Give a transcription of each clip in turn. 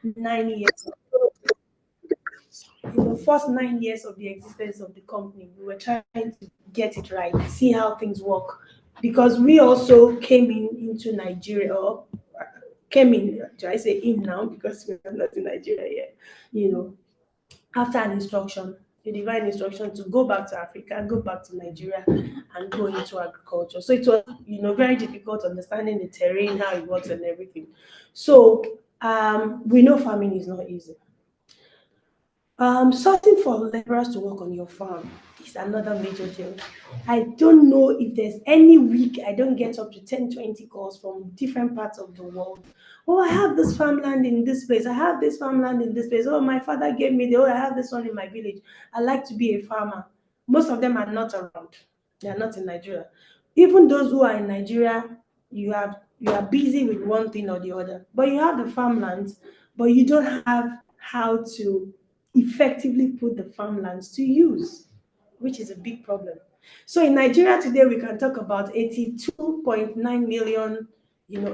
9 years. In the first 9 years of the existence of the company, we were trying to get it right, see how things work, because we also came into Nigeria, or came in. Do I say in now because we're not in Nigeria yet? You know, after an instruction, a divine instruction to go back to Africa, go back to Nigeria, and go into agriculture. So it was, very difficult understanding the terrain, how it works, and everything. So we know farming is not easy. Sourcing for laborers to work on your farm is another major deal. I don't know if there's any week I don't get up to 10, 20 calls from different parts of the world. Oh, I have this farmland in this place. I have this farmland in this place. Oh, my father gave me I have this one in my village. I like to be a farmer. Most of them are not around. They are not in Nigeria. Even those who are in Nigeria, you are busy with one thing or the other. But you have the farmlands, but you don't have how to effectively put the farmlands to use, which is a big problem. So in Nigeria today, we can talk about 82.9 million,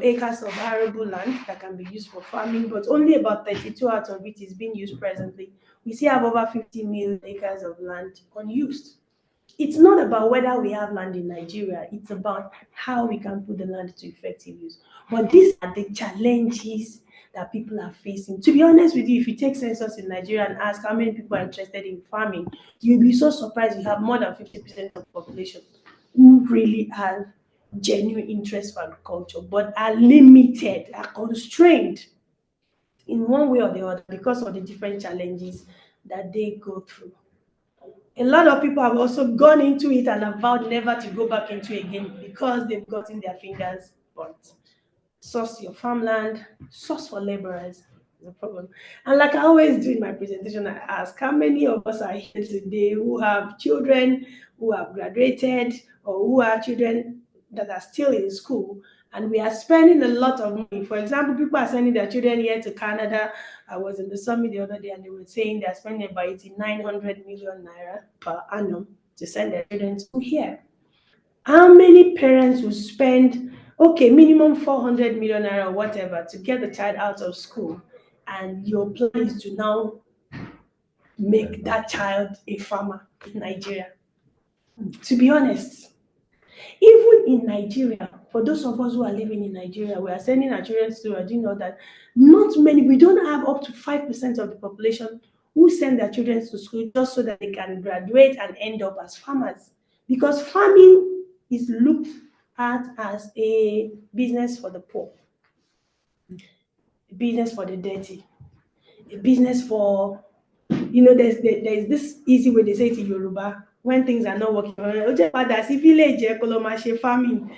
acres of arable land that can be used for farming, but only about 32 out of it is being used presently. We still have over 50 million acres of land unused. It's not about whether we have land in Nigeria, it's about how we can put the land to effective use. But these are the challenges that people are facing. To be honest with you, if you take census in Nigeria and ask how many people are interested in farming, you'll be so surprised you have more than 50% of the population who really have genuine interest for agriculture, but are limited, are constrained in one way or the other because of the different challenges that they go through. A lot of people have also gone into it and have vowed never to go back into it again because they've gotten their fingers burnt. Source your farmland, source for laborers is a problem. And like I always do in my presentation, I ask how many of us are here today who have children who have graduated or who are children that are still in school, and we are spending a lot of money. For example, people are sending their children here to Canada. I was in the summit the other day and they were saying they're spending about 900 million naira per annum to send their children to here. How many parents will spend, okay, minimum 400 million naira or whatever to get the child out of school, and your plan is to now make that child a farmer in Nigeria? To be honest, even in Nigeria, for those of us who are living in Nigeria, we are sending our children to, do you know that not many, we don't have up to 5% of the population who send their children to school just so that they can graduate and end up as farmers. Because farming is looked at as a business for the poor, a business for the dirty, a business for, there's this easy way they say it in Yoruba when things are not working. "Ó jẹ́ padà sí village ẹ kó lọ máa ṣe farming."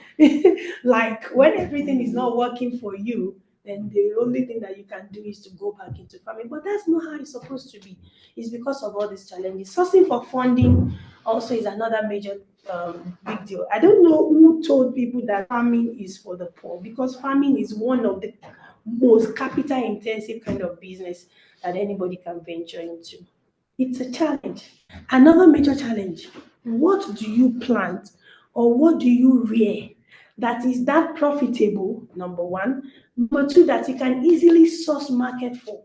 Like when everything is not working for you, then the only thing that you can do is to go back into farming. But that's not how it's supposed to be. It's because of all these challenges. Sourcing for funding also is another major big deal. I don't know who told people that farming is for the poor, because farming is one of the most capital intensive kind of business that anybody can venture into. It's a challenge. Another major challenge: what do you plant or what do you rear that is that profitable? Number one. Number two, that you can easily source market for.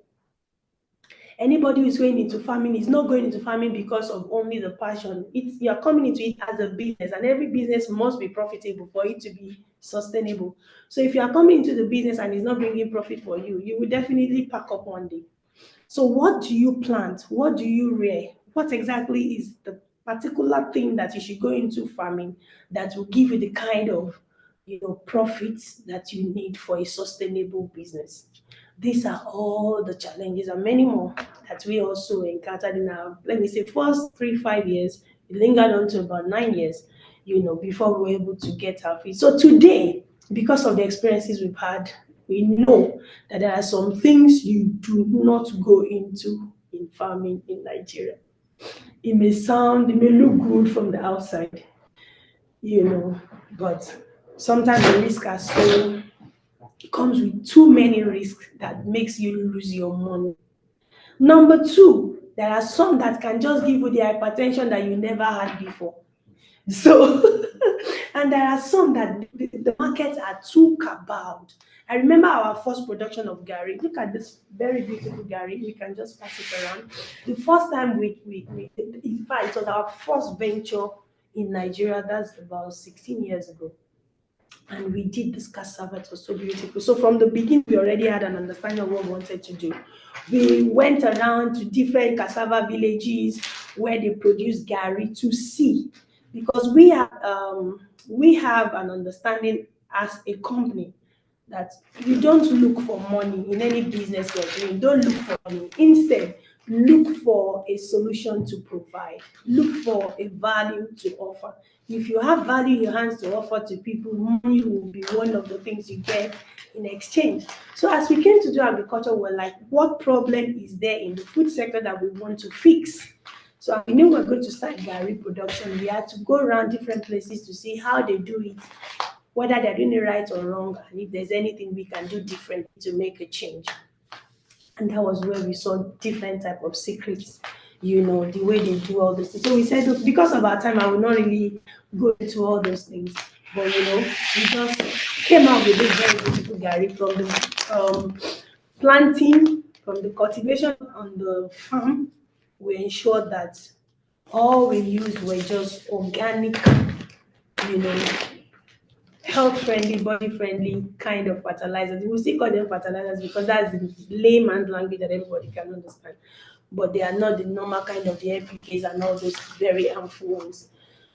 Anybody who is going into farming is not going into farming because of only the passion. You're coming into it as a business, and every business must be profitable for it to be sustainable. So if you are coming into the business and it's not bringing profit for you, you will definitely pack up one day. So what do you plant? What do you rear? What exactly is the particular thing that you should go into farming that will give you the kind of profits that you need for a sustainable business? These are all the challenges and many more that we also encountered in our, let me say, first 3, 5 years. It lingered on to about 9 years, before we were able to get our feet. So today, because of the experiences we've had, we know that there are some things you do not go into in farming in Nigeria. It may look good from the outside, but sometimes the risks are so, it comes with too many risks that makes you lose your money. Number two, there are some that can just give you the hypertension that you never had before. So, and there are some that the markets are too cabal. I remember our first production of Gary. Look at this very beautiful Gary. We can just pass it around. The first time we in fact, it was our first venture in Nigeria. That's about 16 years ago. And we did this cassava. It was so beautiful. So from the beginning, we already had an understanding of what we wanted to do. We went around to different cassava villages where they produce gari to see, because we have an understanding as a company that you don't look for money in any business you're doing. Don't look for money. Instead, look for a solution to provide. Look for a value to offer. If you have value in your hands to offer to people, money will be one of the things you get in exchange. So as we came to do agriculture, we're like, what problem is there in the food sector that we want to fix? So we knew we were going to start gari production. We had to go around different places to see how they do it, whether they're doing it right or wrong, and if there's anything we can do differently to make a change. And that was where we saw different type of secrets, the way they do all this. So we said, look, because of our time, I will not really go into all those things. But we just came out with this very beautiful gari from the planting, from the cultivation on the farm. We ensured that all we used were just organic, you know, health friendly, body friendly kind of fertilizers. We still call them fertilizers because that's the layman's language that everybody can understand. But they are not the normal kind of the NPKs and all those very harmful ones.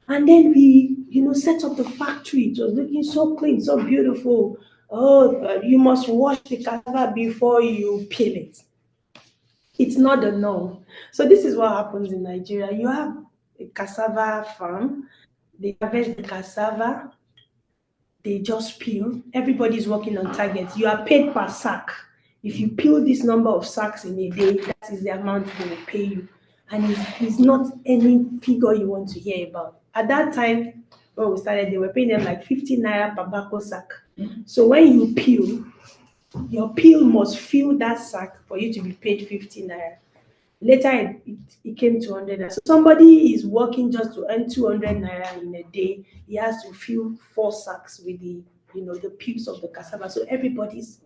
And then we, set up the factory. It was looking so clean, so beautiful. Oh, you must wash the cassava before you peel it. It's not the norm. So this is what happens in Nigeria. You have a cassava farm. They harvest the cassava, they just peel. Everybody's working on targets. You are paid per sack. If you peel this number of sacks in a day, that is the amount they will pay you. And it's not any figure you want to hear about. At that time, when we started, they were paying them like 50 naira per bako sack. So when you peel, your peel must fill that sack for you to be paid 50 naira. Later, it came to 100 naira. So somebody is working just to earn 200 naira in a day. He has to fill 4 sacks with the peels of the cassava. So everybody's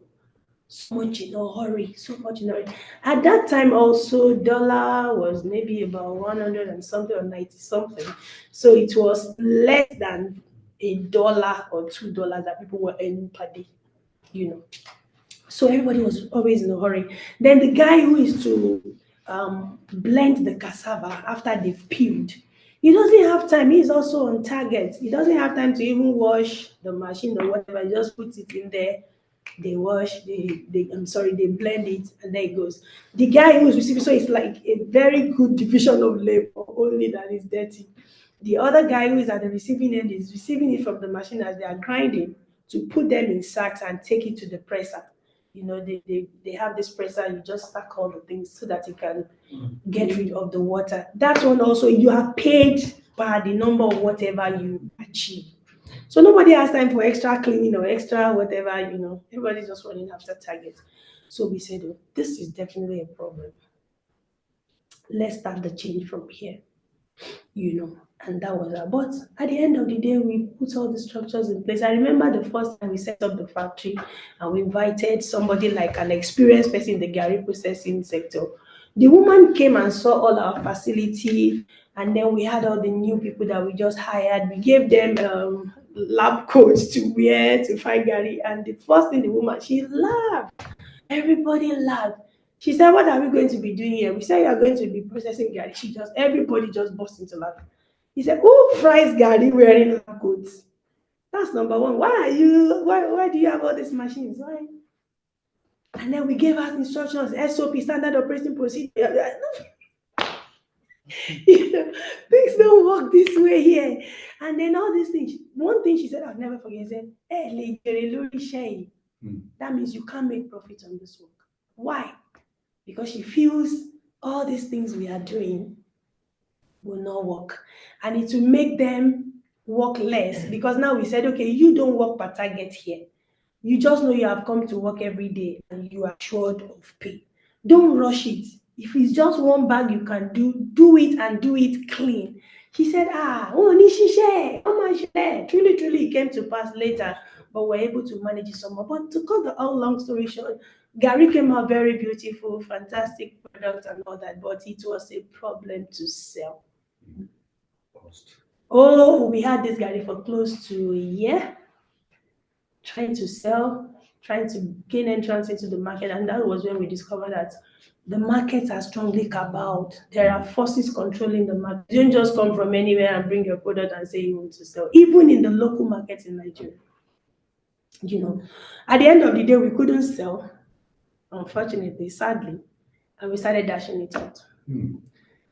so much in a hurry, so much in a hurry. At that time, also, dollar was maybe about 100 and something or 90 something. So it was less than $1 or $2 that people were earning per day, you know. So everybody was always in a hurry. Then the guy who is to blend the cassava after they've peeled, he doesn't have time. He's also on target. He doesn't have time to even wash the machine or whatever. He just puts it in there. They wash, they blend it, and there it goes. The guy who's receiving, so it's like a very good division of labor, only that is dirty. The other guy who is at the receiving end is receiving it from the machine as they are grinding to put them in sacks and take it to the presser. They have this presser, you just stack all the things so that you can get rid of the water. That one also, you are paid by the number of whatever you achieve. So nobody has time for extra cleaning or extra whatever, everybody's just running after target. So we said, oh, this is definitely a problem. Let's start the change from here, and that was that. But at the end of the day, we put all the structures in place. I remember the first time we set up the factory and we invited somebody like an experienced person in the Gary processing sector. The woman came and saw all our facility, and then we had all the new people that we just hired. We gave them lab coats to wear to find Gary, and the first thing the woman, she laughed. Everybody laughed. She said, "What are we going to be doing here?" We said, "You are going to be processing Gary." Everybody just burst into laughter. He said, "Who fries Gary wearing lab coats?" That's number one. Why do you have all these machines? Why? And then we gave out instructions, SOP, standard operating procedure. Things don't work this way here. And then all these things. One thing she said, I'll never forget, she said, "Hey, lady, share." That means you can't make profit on this work. Why? Because she feels all these things we are doing will not work. And it will make them work less because now we said, okay, you don't work per target here. You just know you have come to work every day and you are assured of pay. Don't rush it. If it's just one bag you can do it and do it clean. He said, oh, Nishishe, how much there? Truly, truly, it came to pass later, but we're able to manage it somehow. But to cut the all long story short, Gary came out very beautiful, fantastic product and all that, but it was a problem to sell. Cost. Oh, we had this Gary for close to a year, trying to sell, trying to gain entrance into the market, and that was when we discovered that the markets are strongly cabal. There are forces controlling the market. You don't just come from anywhere and bring your product and say you want to sell. Even in the local market in Nigeria, at the end of the day, we couldn't sell, unfortunately, sadly, and we started dashing it out.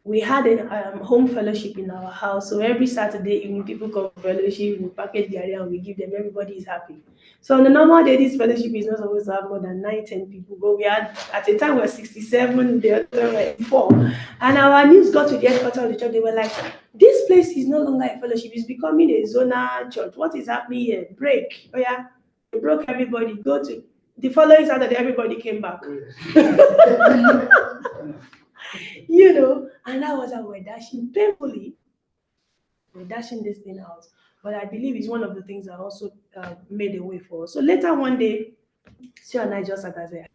We had a home fellowship in our house. So every Saturday evening, people come for fellowship, we package the area and we give them, everybody is happy. So on a normal day, this fellowship is not supposed to have more than 9, 10 people. But we had, at a time, we were 67, the other were 4. And our news got to the headquarters of the church. They were like, this place is no longer a fellowship, it's becoming a zonal church. What is happening here? Break. Oh, yeah. We broke everybody. Go to the following Saturday, everybody came back. And that was how we're dashing painfully. We're dashing this thing out. But I believe it's one of the things that also made a way for us. So later one day, Sue and I just sat and said,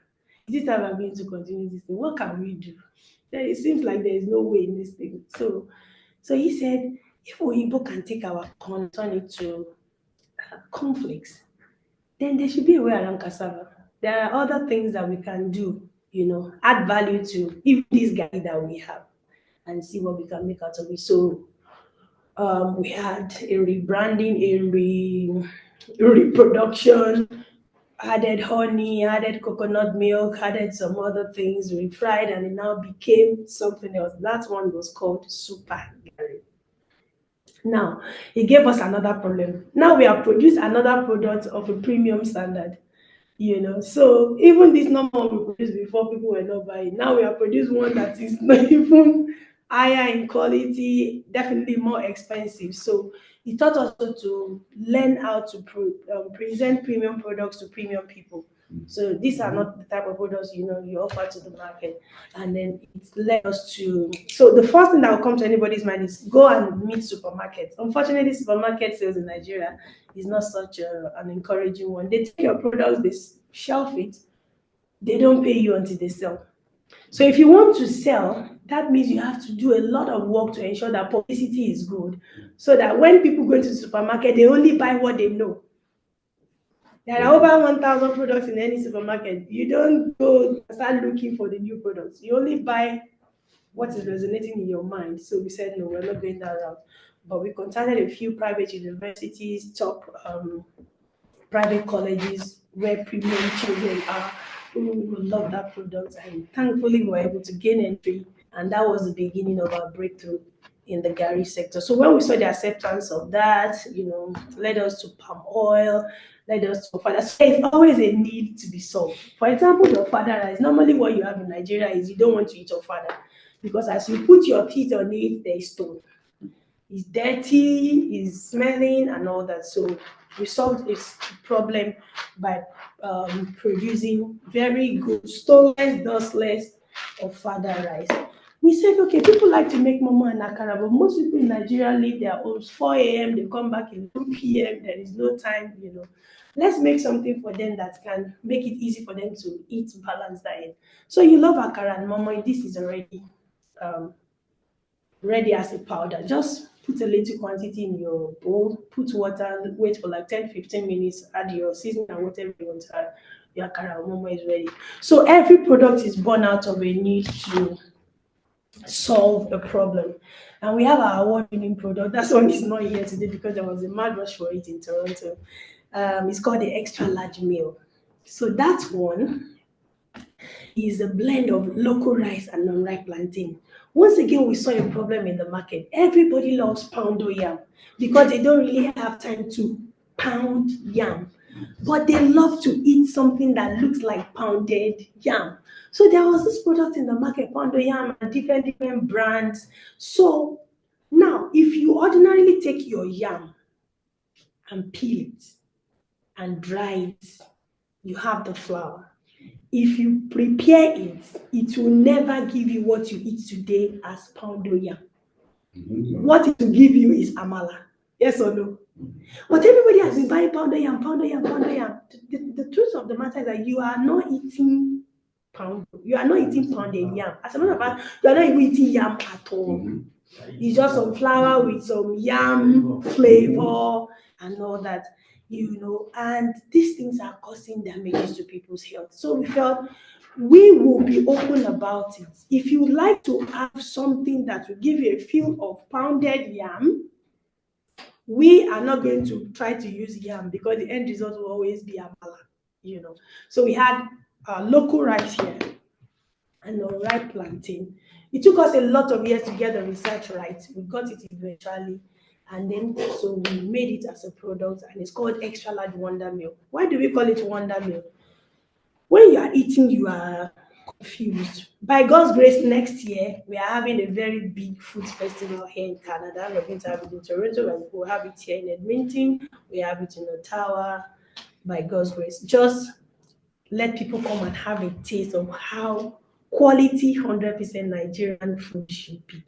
this time I'm going to continue this thing. What can we do? Then it seems like there is no way in this thing. So he said, if Oyibo can take our corn, turn it to conflicts, then there should be a way around cassava. There are other things that we can do, add value to even this guy that we have and see what we can make out of it. So we had a rebranding, a reproduction, added honey, added coconut milk, added some other things, refried, and it now became something else. That one was called Super Gary. Now, it gave us another problem. Now we have produced another product of a premium standard. So even this number we produced before, people were not buying. Now we have produced one that is not even higher in quality, definitely more expensive. So it taught us to learn how to present premium products to premium people. So these are not the type of products you offer to the market, and then it led us to. So the first thing that will come to anybody's mind is go and meet supermarkets. Unfortunately, supermarket sales in Nigeria is not such an encouraging one. They take your products, they shelf it, they don't pay you until they sell. So if you want to sell, that means you have to do a lot of work to ensure that publicity is good, so that when people go to the supermarket, they only buy what they know. There are over 1,000 products in any supermarket. You don't go start looking for the new products. You only buy what is resonating in your mind. So we said, no, we're not going that route. But we contacted a few private universities, top private colleges where premium children are who love that product. And thankfully, we were able to gain entry. And that was the beginning of our breakthrough in the Gary sector. So when we saw the acceptance of that, led us to palm oil, led us to further. So there's always a need to be solved. For example, your father rice. Normally, what you have in Nigeria is you don't want to eat your father because as you put your teeth on it, there is stone. It's dirty, it's smelling, and all that. So we solved this problem by producing very good stoneless, dustless, or father rice. We said, okay, people like to make momo and akara, but most people in Nigeria leave their homes 4 a.m., they come back 11 p.m., there is no time, Let's make something for them that can make it easy for them to eat balanced diet. So you love akara and momo, this is already ready as a powder. Just put a little quantity in your bowl, put water, wait for like 10-15 minutes, add your seasoning and whatever you want to add. Your akara momo is ready. So every product is born out of a need to solve a problem. And we have our award-winning product. That one is not here today because there was a mad rush for it in Toronto. It's called the Xtralarge meal. So that one is a blend of local rice and non-ripe plantain. Once again, we saw a problem in the market. Everybody loves poundo yam because they don't really have time to pound yam, but they love to eat something that looks like pounded yam. So there was this product in the market, poundo yam, and different brands. So now, if you ordinarily take your yam and peel it and dry it, you have the flour. If you prepare it, it will never give you what you eat today as poundo yam. What it will give you is amala. Yes or no? But everybody has been buying pounded yam, pounded yam, pounded yam. The truth of the matter is that you are not eating pound. You are not eating pounded yam. As a matter of fact, you are not even eating yam at all. It's just some flour with some yam flavor and all that, and these things are causing damages to people's health. So we felt we will be open about it. If you like to have something that will give you a feel of pounded yam, we are not going to try to use yam because the end result will always be amala. So we had local rice here and unripe plantain. It took us a lot of years to get the research right. We got it eventually, and then so we made it as a product, and it's called Xtralarge Wonder Meal. Why do we call it Wonder Meal? When you are eating, you are confused. By God's grace, next year we are having a very big food festival here in Canada. We're going to have it in Toronto, and we'll have it here in Edmonton. We have it in Ottawa. By God's grace, just let people come and have a taste of how quality 100% Nigerian food should be.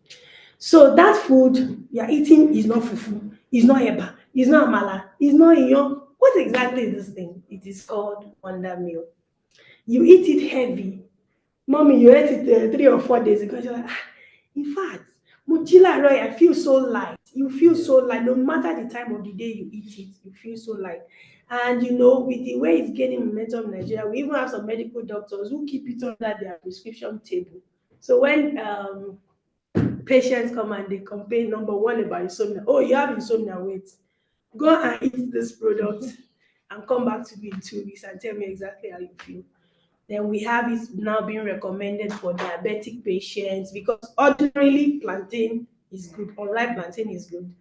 So that food you're eating is not fufu, is not eba, is not amala, is not iyo. What exactly is this thing? It is called wonder meal. You eat it heavy. Mommy, you ate it 3 or 4 days ago. You're like, in fact, Mojila Roy, I feel so light. You feel so light. No matter the time of the day you eat it, you feel so light. And with the way it's gaining momentum in Nigeria, we even have some medical doctors who keep it under their prescription table. So when patients come and they complain, number one, about insomnia. Oh, you have insomnia, wait. Go and eat this product and come back to me in 2 weeks and tell me exactly how you feel. Then we have it now being recommended for diabetic patients because ordinarily plantain is good, unripe plantain is good.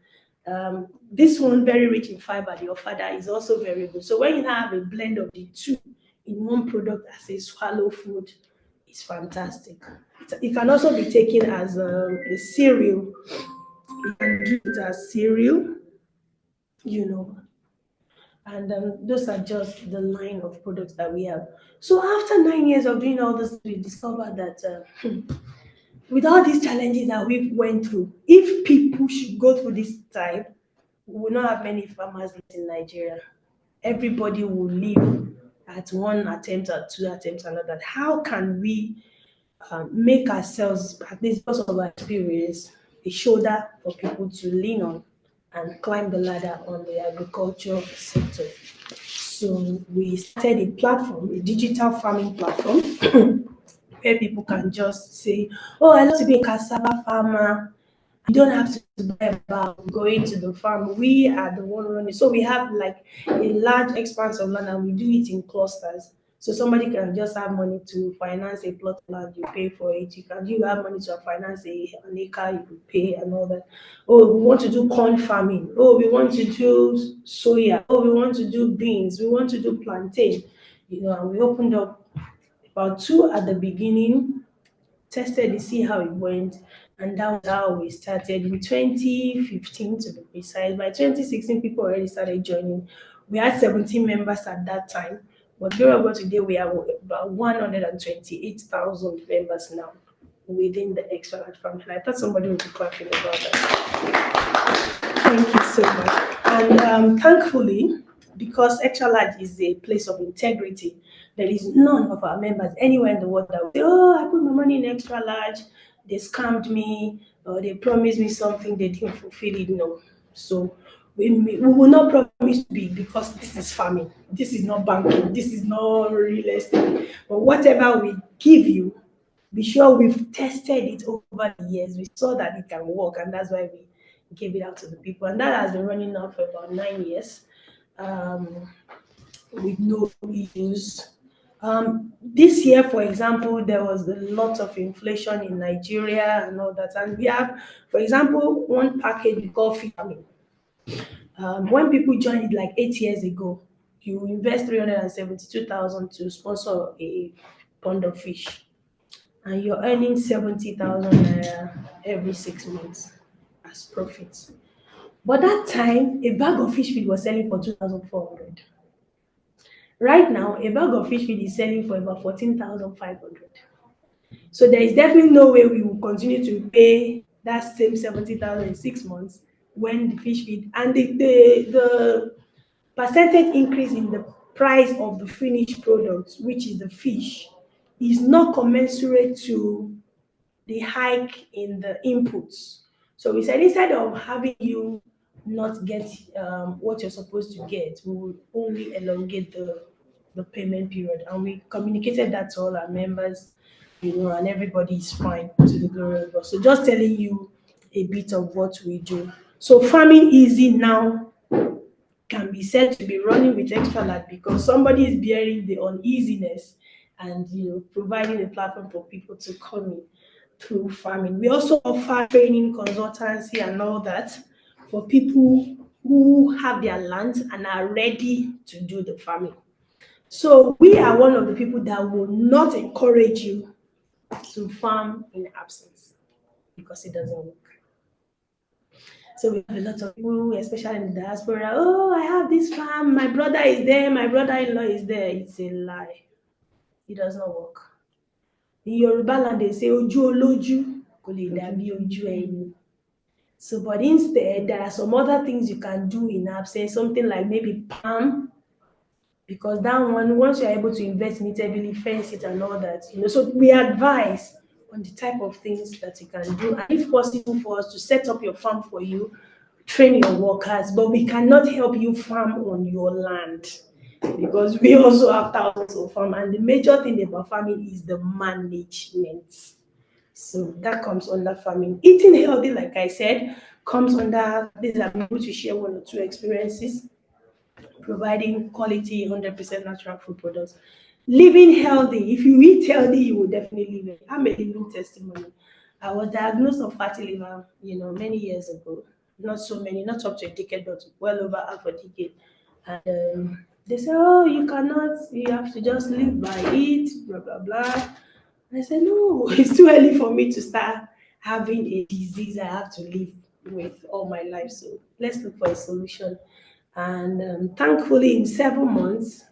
This one very rich in fiber, the ofada is also very good. So when you have a blend of the two in one product as a swallow food, it's fantastic. It can also be taken as a cereal. You can do it as cereal, you know, and those are just the line of products that we have. So after 9 years of doing all this, we discovered that with all these challenges that we've went through, if people should go through this time, we will not have many farmers left in Nigeria. Everybody will live at one attempt or two attempts and all that. How can we make ourselves, at least because of our experience, a shoulder for people to lean on and climb the ladder on the agriculture sector? So we started a platform, a digital farming platform, where people can just say, "Oh, I love to be a cassava farmer." You don't have to buy about going to the farm. We are the one running. So we have like a large expanse of land and we do it in clusters. So somebody can just have money to finance a plot of land, you pay for it. You have money to finance an acre, you will pay and all that. Oh, we want to do corn farming. Oh, we want to do soya. Oh, we want to do beans. We want to do plantain. And we opened up about two at the beginning, tested to see how it went, and that was how we started in 2015 to be precise. By 2016, people already started joining. We had 17 members at that time, but durable today we have about 128,000 members now within the Xtralarge family. I thought somebody would be clapping about that. Thank you so much. And thankfully, because Extra Large is a place of integrity, there is none of our members anywhere in the world that will say, "Oh, I put my money in Extra Large, they scammed me, or they promised me something they didn't fulfill it." No. So we will not promise big because this is farming, this is not banking, this is not real estate. But whatever we give you, be sure we've tested it over the years. We saw that it can work, and that's why we gave it out to the people. And that has been running now for about 9 years um, with no issues. This year, for example, there was a lot of inflation in Nigeria and all that. And we have, for example, one package we call Fit Farming. When people joined it like 8 years ago, you invest 372,000 to sponsor a pond of fish, and you're earning 70,000 naira every 6 months as profits. But that time, a bag of fish feed was selling for 2,400. Right now, a bag of fish feed is selling for about 14,500. So there is definitely no way we will continue to pay that same 70,000 in 6 months when the fish feed and the percentage increase in the price of the finished product, which is the fish, is not commensurate to the hike in the inputs. So we said instead of having you not get what you're supposed to get, we will only elongate the payment period. And we communicated that to all our members, and everybody is fine to the glory of God. So just telling you a bit of what we do. So farming easy now can be said to be running with Xtralarge because somebody is bearing the uneasiness and providing a platform for people to come in through farming. We also offer training, consultancy, and all that for people who have their lands and are ready to do the farming. So we are one of the people that will not encourage you to farm in absence because it doesn't work. So we have a lot of people, especially in the diaspora. Oh, I have this farm. My brother is there. My brother-in-law is there. It's a lie. It does not work. In Yoruba land, they say ojú olójú kò lè dàbí ojú ẹni. So, but instead, there are some other things you can do in absence, something like maybe palm, because that one, once you're able to invest in it heavily, fence it and all that, So we advise on the type of things that you can do, and if possible for us to set up your farm for you, train your workers, but we cannot help you farm on your land because we also have thousands of farm, and the major thing about farming is the management. So that comes under farming. Eating healthy, like I said, comes under this. I'm able to share one or two experiences providing quality 100% natural food products. Living healthy. If you eat healthy, you will definitely live. I'm a living testimony. I was diagnosed of fatty liver, many years ago. Not so many, not up to a decade, but well over half a decade. And they say, oh, you cannot, you have to just live by it, blah, blah, blah. I said, no, it's too early for me to start having a disease I have to live with all my life. So let's look for a solution. And thankfully, in 7 months,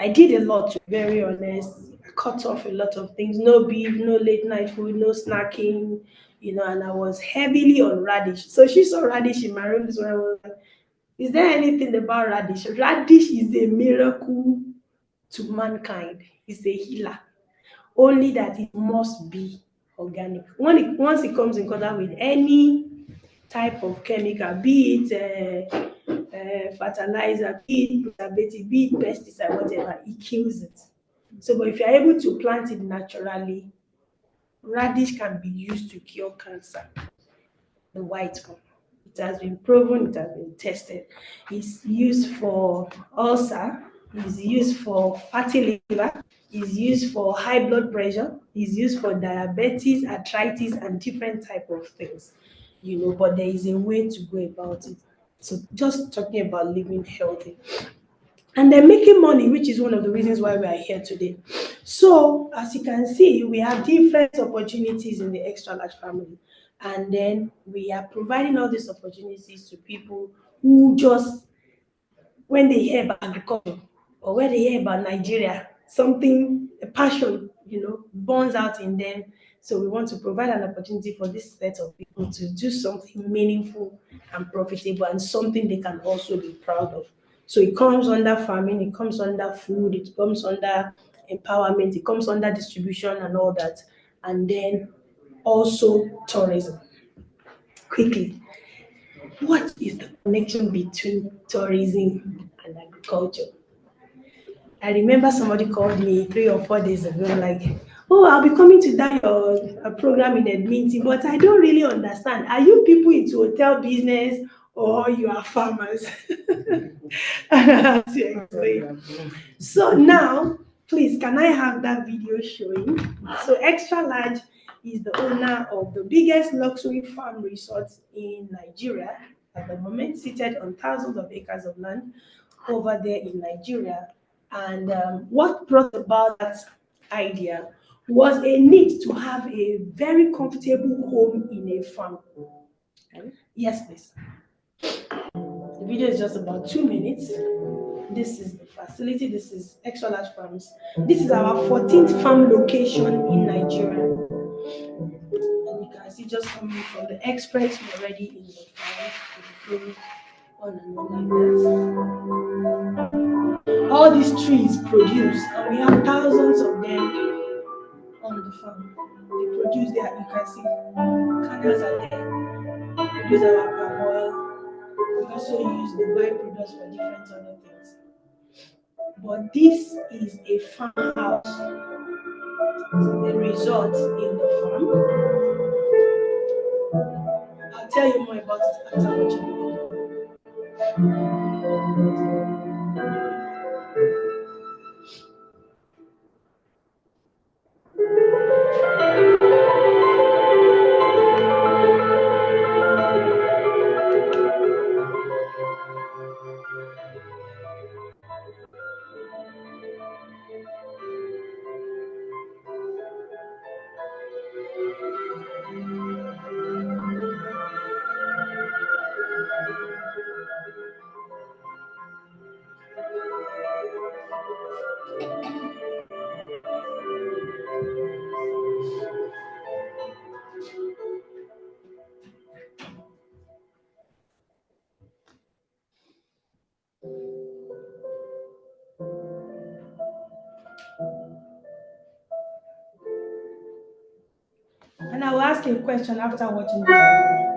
I did a lot, to be very honest. I cut off a lot of things. No beef, no late night food, no snacking, and I was heavily on radish. So she saw radish in my room this one. I was like, is there anything about radish? Radish is a miracle to mankind. It's a healer. Only that it must be organic. Once it comes in contact with any type of chemical, be it fertilizer, be it preservative, be it pesticide, whatever, it kills it. So, but if you're able to plant it naturally, radish can be used to cure cancer, the white one. It has been proven, it has been tested. It's used for ulcer, it's used for fatty liver, it's used for high blood pressure, it's used for diabetes, arthritis, and different type of things. But there is a way to go about it. So just talking about living healthy. And then making money, which is one of the reasons why we are here today. So, as you can see, we have different opportunities in the Xtralarge family. And then we are providing all these opportunities to people who just, when they hear about agriculture or when they hear about Nigeria, something, a passion, burns out in them. So we want to provide an opportunity for this set of people to do something meaningful and profitable and something they can also be proud of. So it comes under farming, it comes under food, it comes under empowerment, it comes under distribution and all that. And then also tourism. Quickly, what is the connection between tourism and agriculture? I remember somebody called me 3 or 4 days ago, like, oh, I'll be coming to that program in Edmonton, but I don't really understand. Are you people into hotel business or you are farmers? And I have to explain. So now, please, can I have that video showing? So Xtralarge is the owner of the biggest luxury farm resort in Nigeria at the moment, seated on thousands of acres of land over there in Nigeria. And what brought about that idea was a need to have a very comfortable home in a farm. Yes, please. The video is just about 2 minutes. This is the facility. This is Xtralarge Farms. This is our 14th farm location in Nigeria. And you can see is just coming from the experts who are already in the farm. It will go on and on like that. All these trees produce, and we have thousands of them on the farm. They produce there, you can see canals are there. We produce our palm oil. We also use the byproducts for different other things. But this is a farmhouse, a resort in the farm. I'll tell you more about it after watching the And I will ask a question after watching this video.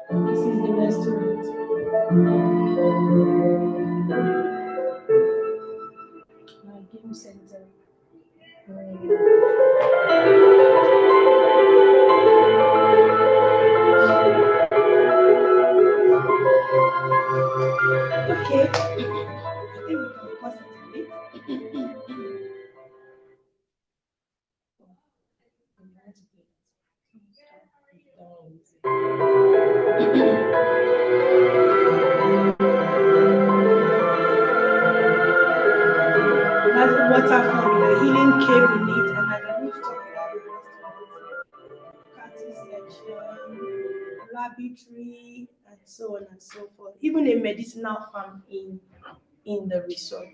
This is the restaurant. My game center. Okay. I think we can pause it a bit. That's the waterfall with a healing cave in it, and at the rooftop we have a restaurant, cactus section, laboratory, and so on and so forth. Even a medicinal farm in the resort.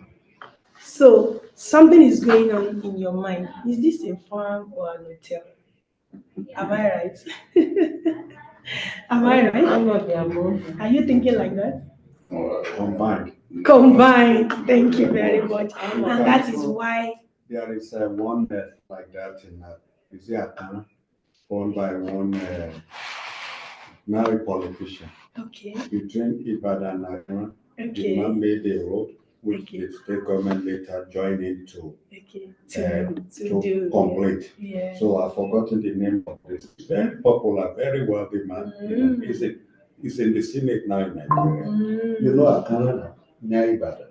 So something is going on in your mind. Is this a farm or an hotel? Am I right? Am I right? All of the above. Are you thinking like that? Combined. Combined. Thank you very much. And that is why There is one like that in you see Akana, owned by one married politician. okay. Between Ibadan and Akana, the Okay. man made a road which Okay. the state government later joined into Okay. to do complete. yeah. So I've forgotten the name of this. Very popular, very wealthy man. You know, he's in the Senate now in Nigeria. You know Akana, near Ibadan.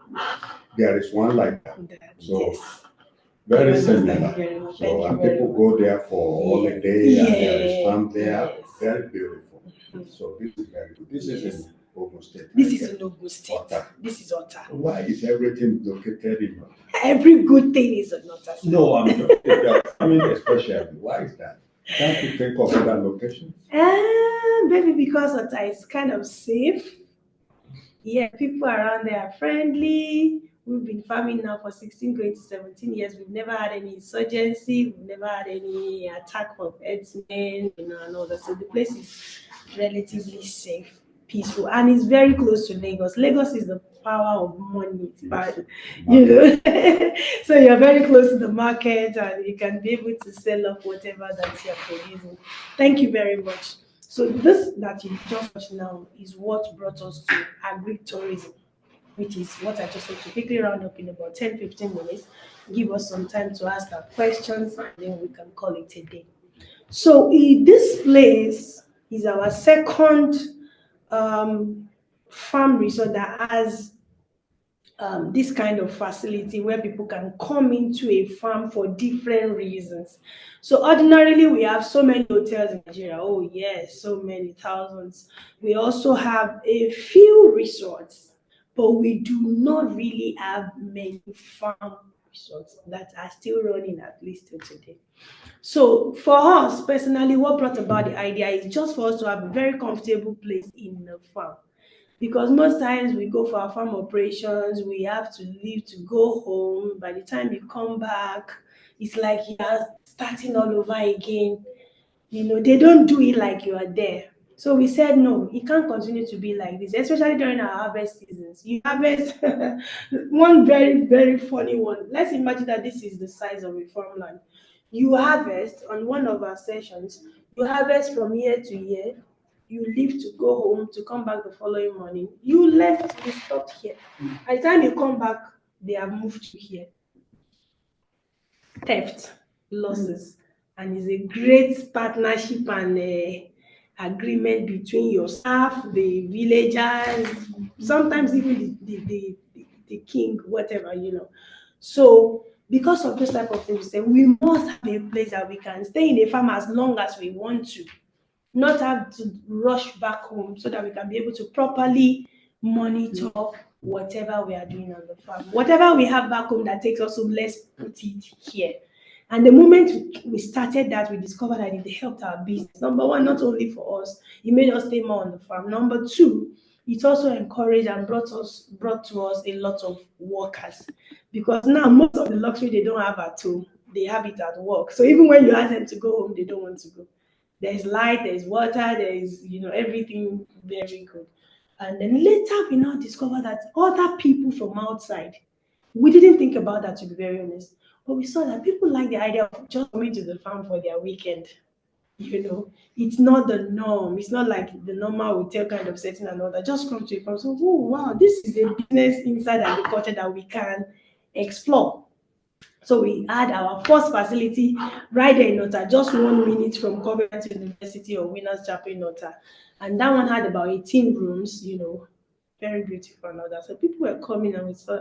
There is one like that. So yes. very I similar. understand very well. So Thank you and very people much. go there for holiday and there is farm there. Yes. Very beautiful. So this is very good. This is in Ogun State. This is in Ogun State. Ota. This is Ota. Why is everything located in Ota? Every good thing is in Ota. No, I'm talking about farming especially. Why is that? Can't you think of other locations? Maybe because Ota is kind of safe. Yeah, people around there are friendly. We've been farming now for 16, going to 17 years. We've never had any insurgency. We've never had any attack from herdsmen, and all that. So the place is relatively safe, peaceful, and it's very close to Lagos. Lagos is the power of money, but so you're very close to the market, and you can be able to sell off whatever that you're producing. Thank you very much. So this that you just watched now is what brought us to agri-tourism, which is what I just want to quickly round up in about 10-15 minutes, give us some time to ask our questions, and then we can call it a day. So this place is our second farm resort that has this kind of facility where people can come into a farm for different reasons. So ordinarily we have so many hotels in Nigeria. Oh yes, so many thousands. We also have a few resorts, but we do not really have many farm resorts that are still running at least till today. So for us personally, what brought about the idea is just for us to have a very comfortable place in the farm, because most times we go for our farm operations, we have to leave to go home. By the time you come back, it's like you're starting all over again. They don't do it like you are there. So we said, no, it can't continue to be like this, especially during our harvest seasons. You harvest one very, very funny one. Let's imagine that this is the size of a farmland. You harvest on one of our sessions, you harvest from year to year, you leave to go home to come back the following morning. You left, you stopped here. By the time you come back, they have moved you here. Theft, losses, and it's a great partnership and agreement between your staff, the villagers, sometimes even the king, whatever. So because of this type of thing, we say we must have a place that we can stay in a farm as long as we want to, not have to rush back home, so that we can be able to properly monitor whatever we are doing on the farm. Whatever we have back home that takes us home, let's put it here. And the moment we started that, we discovered that it helped our business. Number one, not only for us, it made us stay more on the farm. Number two, it also encouraged and brought to us a lot of workers, because now most of the luxury they don't have at home, they have it at work. So even when you ask them to go home, they don't want to go. There's light, there's water, there's everything very good. And then later we now discover that other people from outside, we didn't think about that, to be very honest. But we saw that people like the idea of just coming to the farm for their weekend. It's not the norm. It's not like the normal hotel kind of setting and all that. Just come to a farm. So, oh wow, this is a business inside agriculture that we can explore. So we had our first facility right there in Nota, just 1 minute from Covenant University or Winners Chapel in Nota. And that one had about 18 rooms, very beautiful and all that. So people were coming and we saw,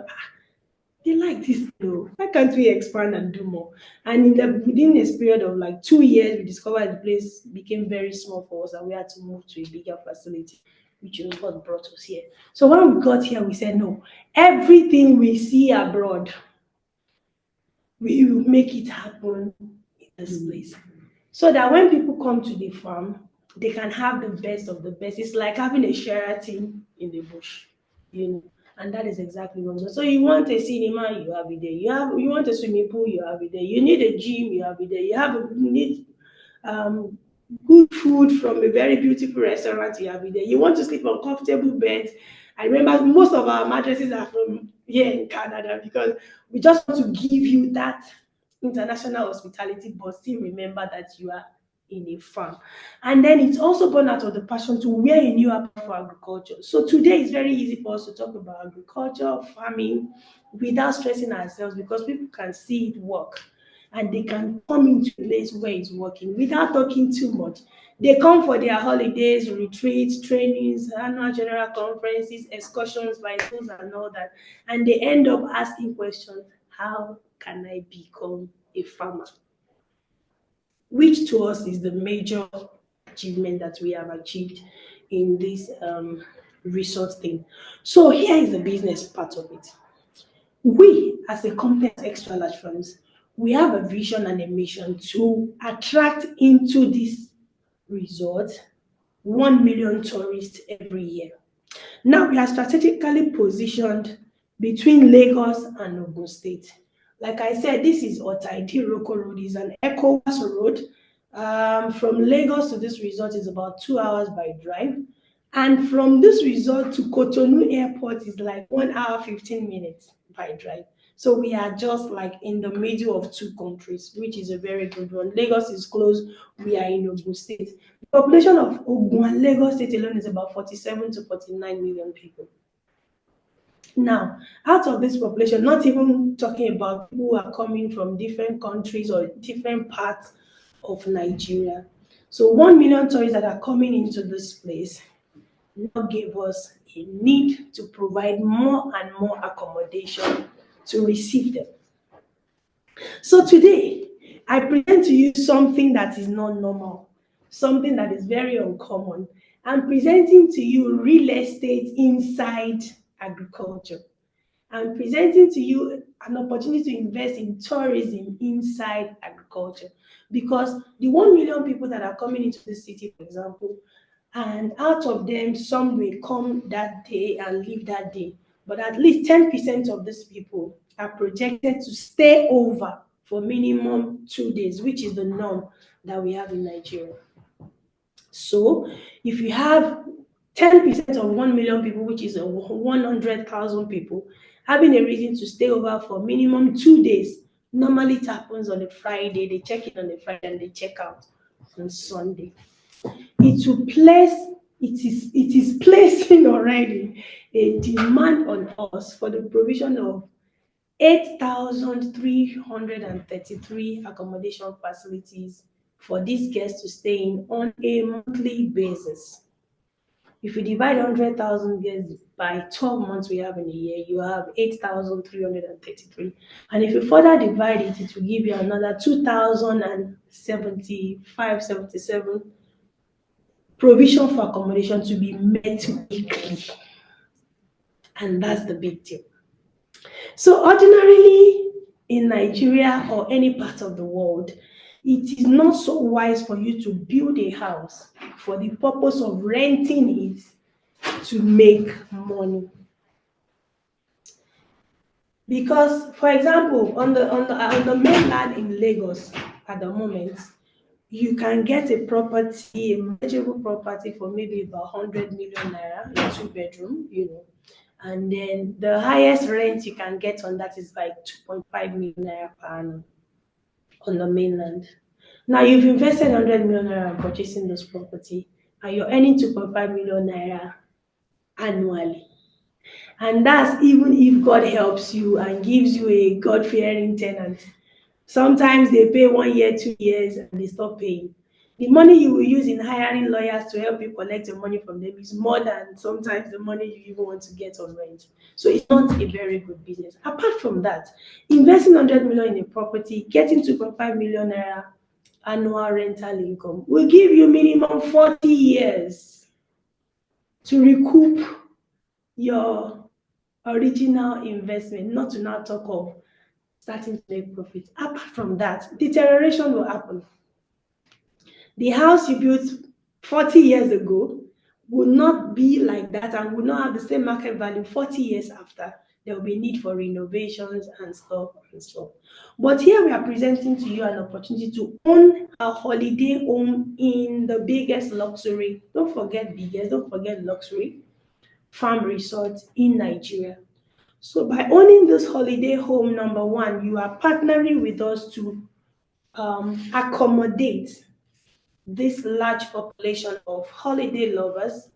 they like this though. Why can't we expand and do more? And within this period of like 2 years, we discovered the place became very small for us and we had to move to a bigger facility, which is what brought us here. So when we got here, we said, no, everything we see abroad, we will make it happen in this place, so that when people come to the farm, they can have the best of the best. It's like having a Sheraton in the bush, and that is exactly what. So you want a cinema, you have it there. You want a swimming pool, you have it there. You need a gym, you have it there. You need um, good food from a very beautiful restaurant, you have it there. You want to sleep on comfortable beds. I remember most of our mattresses are from here in Canada, because we just want to give you that international hospitality, but still remember that you are in a farm. And then it's also born out of the passion to wear a new approach for agriculture. So today it's very easy for us to talk about agriculture, farming, without stressing ourselves, because people can see it work and they can come into a place where it's working without talking too much. They come for their holidays, retreats, trainings, annual general conferences, excursions by schools and all that. And they end up asking questions, how can I become a farmer? Which to us is the major achievement that we have achieved in this resort thing. So here is the business part of it. We, as a company, as Xtralarge Funds, we have a vision and a mission to attract into this resort 1 million tourists every year. Now we are strategically positioned between Lagos and Ogun State. Like I said, this is Otaiti Roko Road, is an ECOWAS road. From Lagos to this resort is about 2 hours by drive. And from this resort to Cotonou Airport is like 1 hour, 15 minutes by drive. So we are just like in the middle of two countries, which is a very good one. Lagos is close, we are in Ogun State. The population of Ogun and Lagos State alone is about 47 to 49 million people. Now, out of this population, not even talking about people who are coming from different countries or different parts of Nigeria. So 1 million tourists that are coming into this place now gave us a need to provide more and more accommodation to receive them. So today, I present to you something that is not normal, something that is very uncommon. I'm presenting to you real estate inside agriculture. I'm presenting to you an opportunity to invest in tourism inside agriculture, because the 1 million people that are coming into the city, for example, and out of them, some will come that day and leave that day. But at least 10% of these people are projected to stay over for minimum 2 days, which is the norm that we have in Nigeria. So if you have 10% of 1 million people, which is 100,000 people, having a reason to stay over for minimum 2 days, normally it happens on a Friday. They check in on a Friday and they check out on Sunday. It is placing already a demand on us for the provision of 8,333 accommodation facilities for these guests to stay in on a monthly basis. If you divide 100,000 guests by 12 months we have in a year, you have 8,333. And if you further divide it, it will give you another 2,075, 77 provision for accommodation to be met weekly. And that's the big deal. So ordinarily in Nigeria or any part of the world, it is not so wise for you to build a house for the purpose of renting it to make money. Because, for example, on the mainland in Lagos at the moment, you can get a property, a manageable property for maybe about 100 million naira, a 2 bedroom, and then the highest rent you can get on that is like 2.5 million naira per annum on the mainland. Now you've invested 100 million naira in purchasing this property, and you're earning 2.5 million naira annually. And that's even if God helps you and gives you a God fearing tenant. Sometimes they pay 1 year, 2 years, and they stop paying. The money you will use in hiring lawyers to help you collect your money from them is more than sometimes the money you even want to get on rent. So it's not a very good business. Apart from that, investing 100 million in a property, getting 2.5 million naira annual rental income will give you minimum 40 years to recoup your original investment, not to now talk of starting to make profit. Apart from that, deterioration will happen. The house you built 40 years ago will not be like that and will not have the same market value 40 years after. There will be need for renovations and stuff and stuff. But here we are presenting to you an opportunity to own a holiday home in the biggest luxury. Don't forget biggest, don't forget luxury farm resort in Nigeria. So by owning this holiday home, number one, you are partnering with us to accommodate this large population of holiday lovers,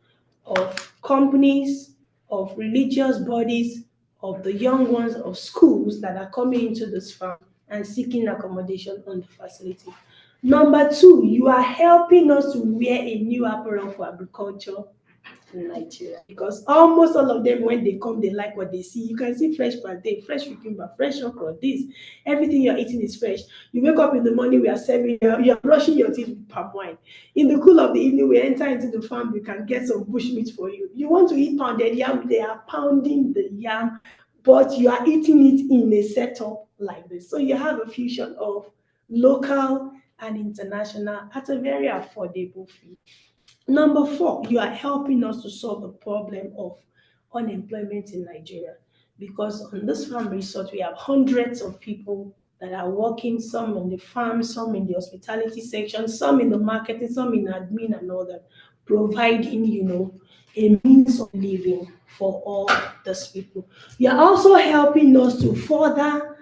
of companies, of religious bodies, of the young ones, of schools that are coming into this farm and seeking accommodation on the facility. Number two, you are helping us to wear a new apparel for agriculture in Nigeria, because almost all of them, when they come, they like what they see. You can see fresh plantain, fresh cucumber, fresh okra, this, everything you're eating is fresh. You wake up in the morning, we are serving, you're brushing your teeth with palm wine. In the cool of the evening, we enter into the farm, we can get some bush meat for you. You want to eat pounded yam, they are pounding the yam but you are eating it in a setup like this. So you have a fusion of local and international at a very affordable fee. Number four, you are helping us to solve the problem of unemployment in Nigeria, because on this farm resort we have hundreds of people that are working, some in the farm, some in the hospitality section, some in the marketing, some in admin and all that, providing, a means of living for all these people. You are also helping us to further,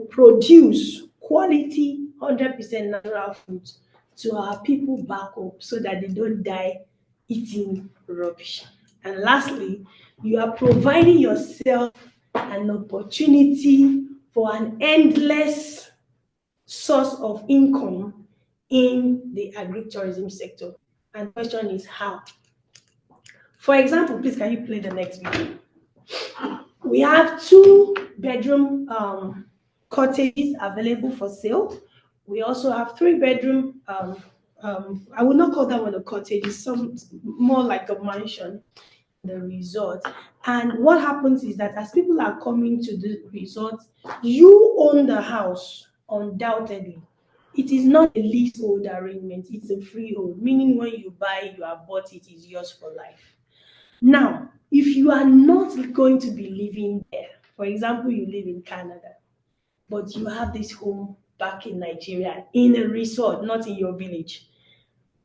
produce quality 100% natural foods to our people back home so that they don't die eating rubbish. And lastly, you are providing yourself an opportunity for an endless source of income in the agritourism sector. And the question is how? For example, please can you play the next video? We have two-bedroom cottages available for sale. We also have three-bedroom. I would not call that one a cottage. It's some more like a mansion, the resort. And what happens is that as people are coming to the resort, you own the house undoubtedly. It is not a leasehold arrangement; it's a freehold, meaning when you buy, you have bought it, is yours for life. Now, if you are not going to be living there, for example, you live in Canada, but you have this home back in Nigeria in a resort, not in your village.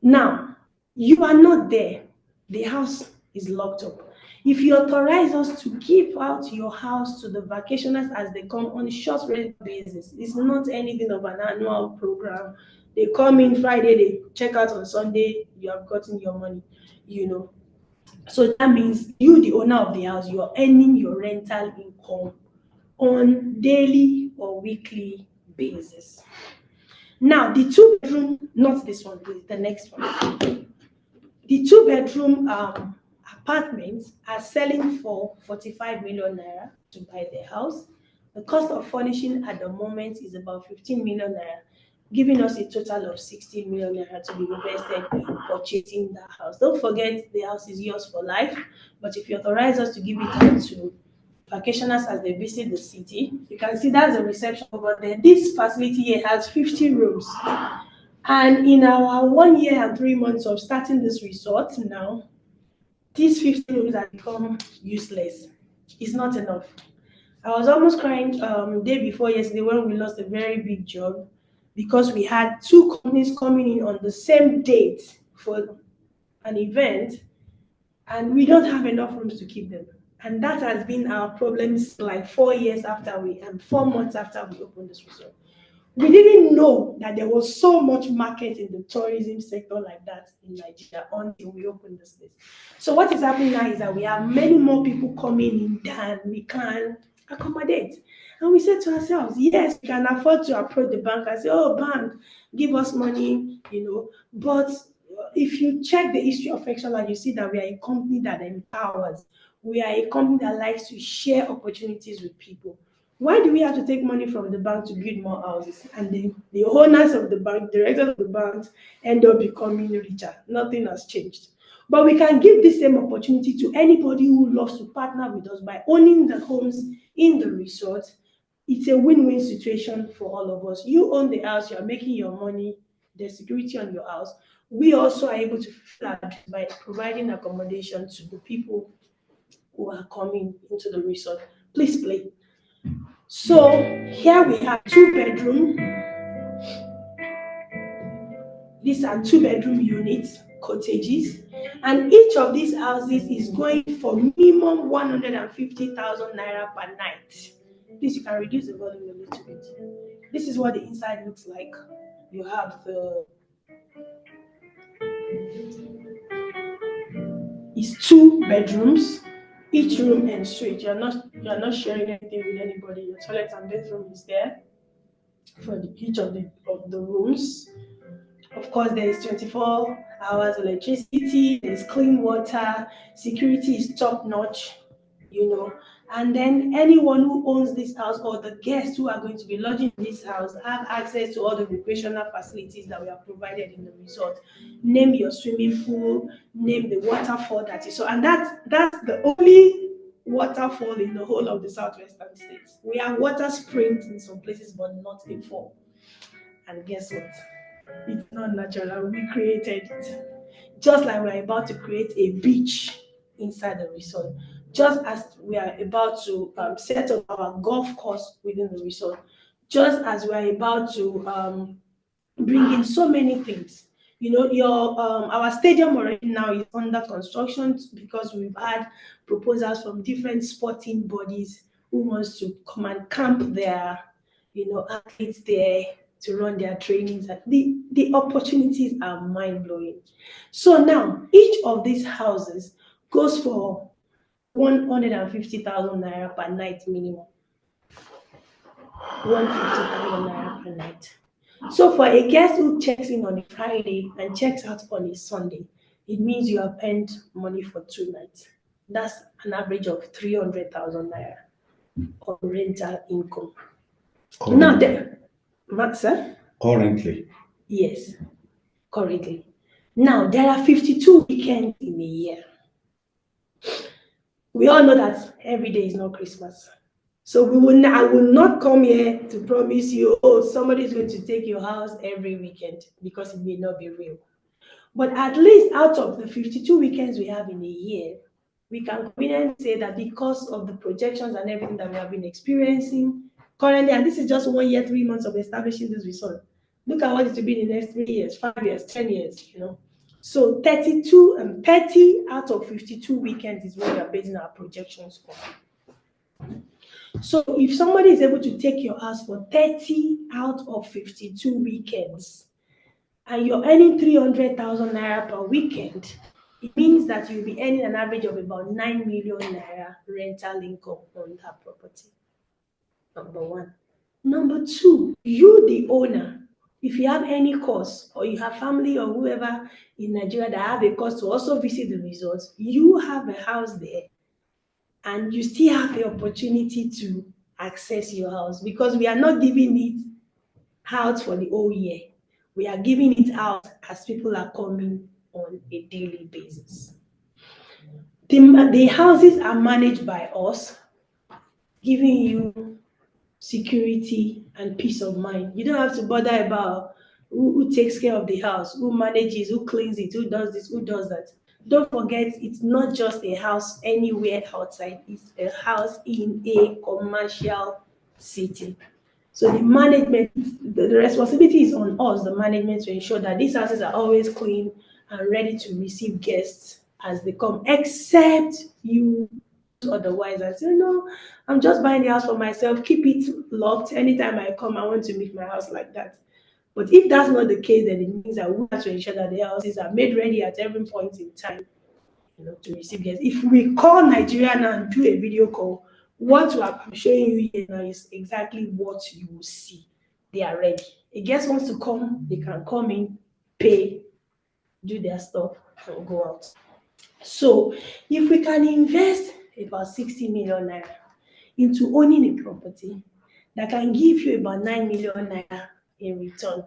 Now, you are not there. The house is locked up. If you authorize us to give out your house to the vacationers as they come on a short rental basis, it's not anything of an annual program. They come in Friday, they check out on Sunday, you have gotten your money, you know. So that means you, the owner of the house, you are earning your rental income on daily or weekly basis. Now, the two-bedroom, not this one, please, the next one. The two-bedroom apartments are selling for 45 million naira to buy the house. The cost of furnishing at the moment is about 15 million naira, giving us a total of 16 million naira to be invested in purchasing the house. Don't forget, the house is yours for life, but if you authorize us to give it out to vacationers as they visit the city, you can see that's the reception over there. This facility here has 50 rooms. And in our 1 year and 3 months of starting this resort now, these 50 rooms have become useless. It's not enough. I was almost crying day before yesterday when we lost a very big job because we had two companies coming in on the same date for an event, and we don't have enough rooms to keep them. And that has been our problem like 4 years after and 4 months after we opened this resort. We didn't know that there was so much market in the tourism sector like that in Nigeria until we opened this place. So what is happening now is that we have many more people coming in than we can accommodate. And we said to ourselves, yes, we can afford to approach the bank and say, oh, bank, give us money, But if you check the history of Xtralarge, you see that we are a company that empowers. We are a company that likes to share opportunities with people. Why do we have to take money from the bank to build more houses? And the owners of the bank, directors of the banks, end up becoming richer. Nothing has changed. But we can give the same opportunity to anybody who loves to partner with us by owning the homes in the resort. It's a win-win situation for all of us. You own the house, you are making your money, there's security on your house. We also are able to fulfill our dreams by providing accommodation to the people who are coming into the resort. Please play. So here we have two-bedroom. These are two-bedroom units, cottages, and each of these houses is going for minimum 150,000 naira per night. Please, you can reduce the volume a little bit. This is what the inside looks like. You have it's two bedrooms, each room en suite. You're not sharing anything with anybody. Your toilet and bathroom is there for each of the rooms. Of course, there is 24 hours electricity, there's clean water, security is top notch, And then anyone who owns this house or the guests who are going to be lodging in this house have access to all the recreational facilities that we have provided in the resort. Name your swimming pool, name the waterfall that is so, and that's the only waterfall in the whole of the southwestern states. We have water springs in some places, but not a fall. And guess what? It's not natural. We created it. Just like we're about to create a beach inside the resort, just as we are about to set up our golf course within the resort, just as we are about to bring in so many things. You know, your our stadium already now is under construction because we've had proposals from different sporting bodies who wants to come and camp their, athletes there to run their trainings. And the opportunities are mind blowing. So now each of these houses goes for 150,000 naira per night minimum. 150,000 naira per night. So for a guest who checks in on a Friday and checks out on a Sunday, it means you have earned money for 2 nights. That's an average of 300,000 naira of rental income. Now, sir? Currently. Yes, currently. Now, there are 52 weekends in a year. We all know that every day is not Christmas. So I will not come here to promise you, oh, somebody is going to take your house every weekend, because it may not be real. But at least out of the 52 weekends we have in a year, we can conveniently say that because of the projections and everything that we have been experiencing currently, and this is just 1 year, 3 months of establishing this resort. Look at what it will be in the next 3 years, 5 years, 10 years, So 30 out of 52 weekends is what we are basing our projections on. So if somebody is able to take your house for 30 out of 52 weekends, and you're earning 300,000 naira per weekend, it means that you'll be earning an average of about 9 million naira rental income on that property. Number one. Number two, you, the owner, if you have any cause, or you have family or whoever in Nigeria that have a cause to also visit the resort, you have a house there, and you still have the opportunity to access your house, because we are not giving it out for the whole year. We are giving it out as people are coming on a daily basis. The houses are managed by us, giving you security and peace of mind. You don't have to bother about who takes care of the house, who manages, who cleans it, who does this, who does that. Don't forget, it's not just a house anywhere outside, it's a house in a commercial city. So the management, the responsibility is on us, the management, to ensure that these houses are always clean and ready to receive guests as they come, except you otherwise and say, no, I'm just buying the house for myself, keep it locked. Anytime I come, I want to make my house like that. But if that's not the case, then it means that we have to ensure that the houses are made ready at every point in time, to receive guests. If we call Nigeria now and do a video call, what I'm showing you here now is exactly what you will see. They are ready. A guest wants to come, they can come in, pay, do their stuff, and go out. So if we can invest about 60 million naira into owning a property that can give you about 9 million naira in return,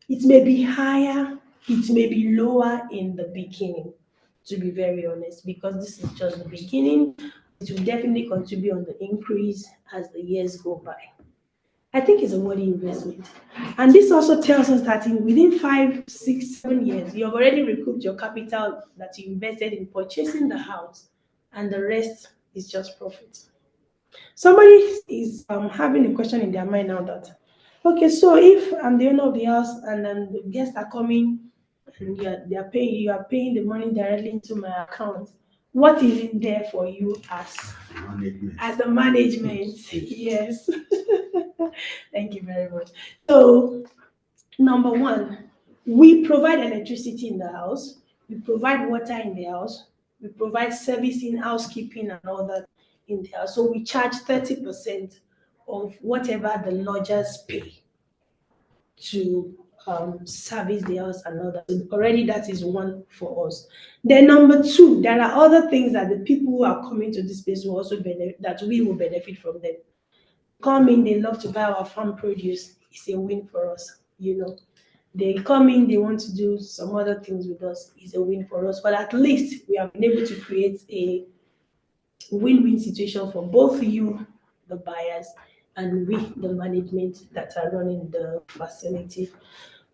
it may be higher, it may be lower in the beginning, to be very honest, because this is just the beginning. It will definitely contribute on the increase as the years go by. I think it's a worthy investment. And this also tells us that within 5, 6, 7 years, you have already recouped your capital that you invested in purchasing the house, and the rest is just profit. Somebody is having a question in their mind now that, okay, so if I'm the owner of the house and then the guests are coming and you are paying the money directly into my account, what is in there for you as the management? Yes. Thank you very much. So, number one, we provide electricity in the house, we provide water in the house, we provide servicing, housekeeping, and all that in the house. So we charge 30% of whatever the lodgers pay to service the house and all that. So already that is one for us. Then number two, there are other things that the people who are coming to this place will also benefit, that we will benefit from them. Come in, they love to buy our farm produce. It's a win for us, They come in, they want to do some other things with us. It's a win for us. But at least we have been able to create a win-win situation for both you, the buyers, and we, the management that are running the facility.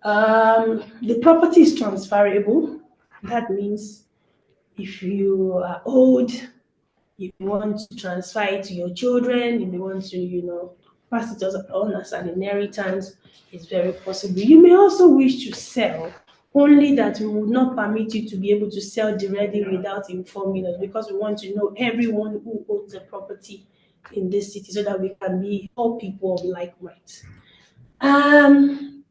The property is transferable. That means if you are old, if you want to transfer it to your children, if you want to, pass it on as an inheritance, it's very possible. You may also wish to sell, only that we would not permit you to be able to sell directly without informing us, because we want to know everyone who owns the property in this city so that we can be all people of like minds. Um,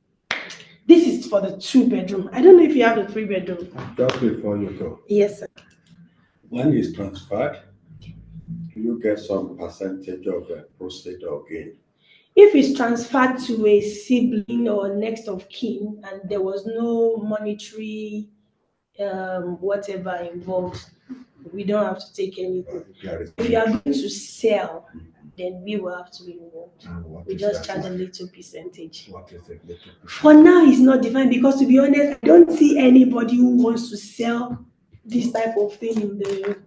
this is for the 2 bedroom. I don't know if you have the 3 bedroom. Just before you go, Yes, sir. when it's transferred, you get some percentage of the proceed or gain. If it's transferred to a sibling or next of kin and there was no monetary whatever involved, we don't have to take anything. There is If you are going to sell, then we will have to be involved. And what We is just that? charge a little percentage. What is it? Little bit? For now, it's not defined because, to be honest, I don't see anybody who wants to sell this type of thing in the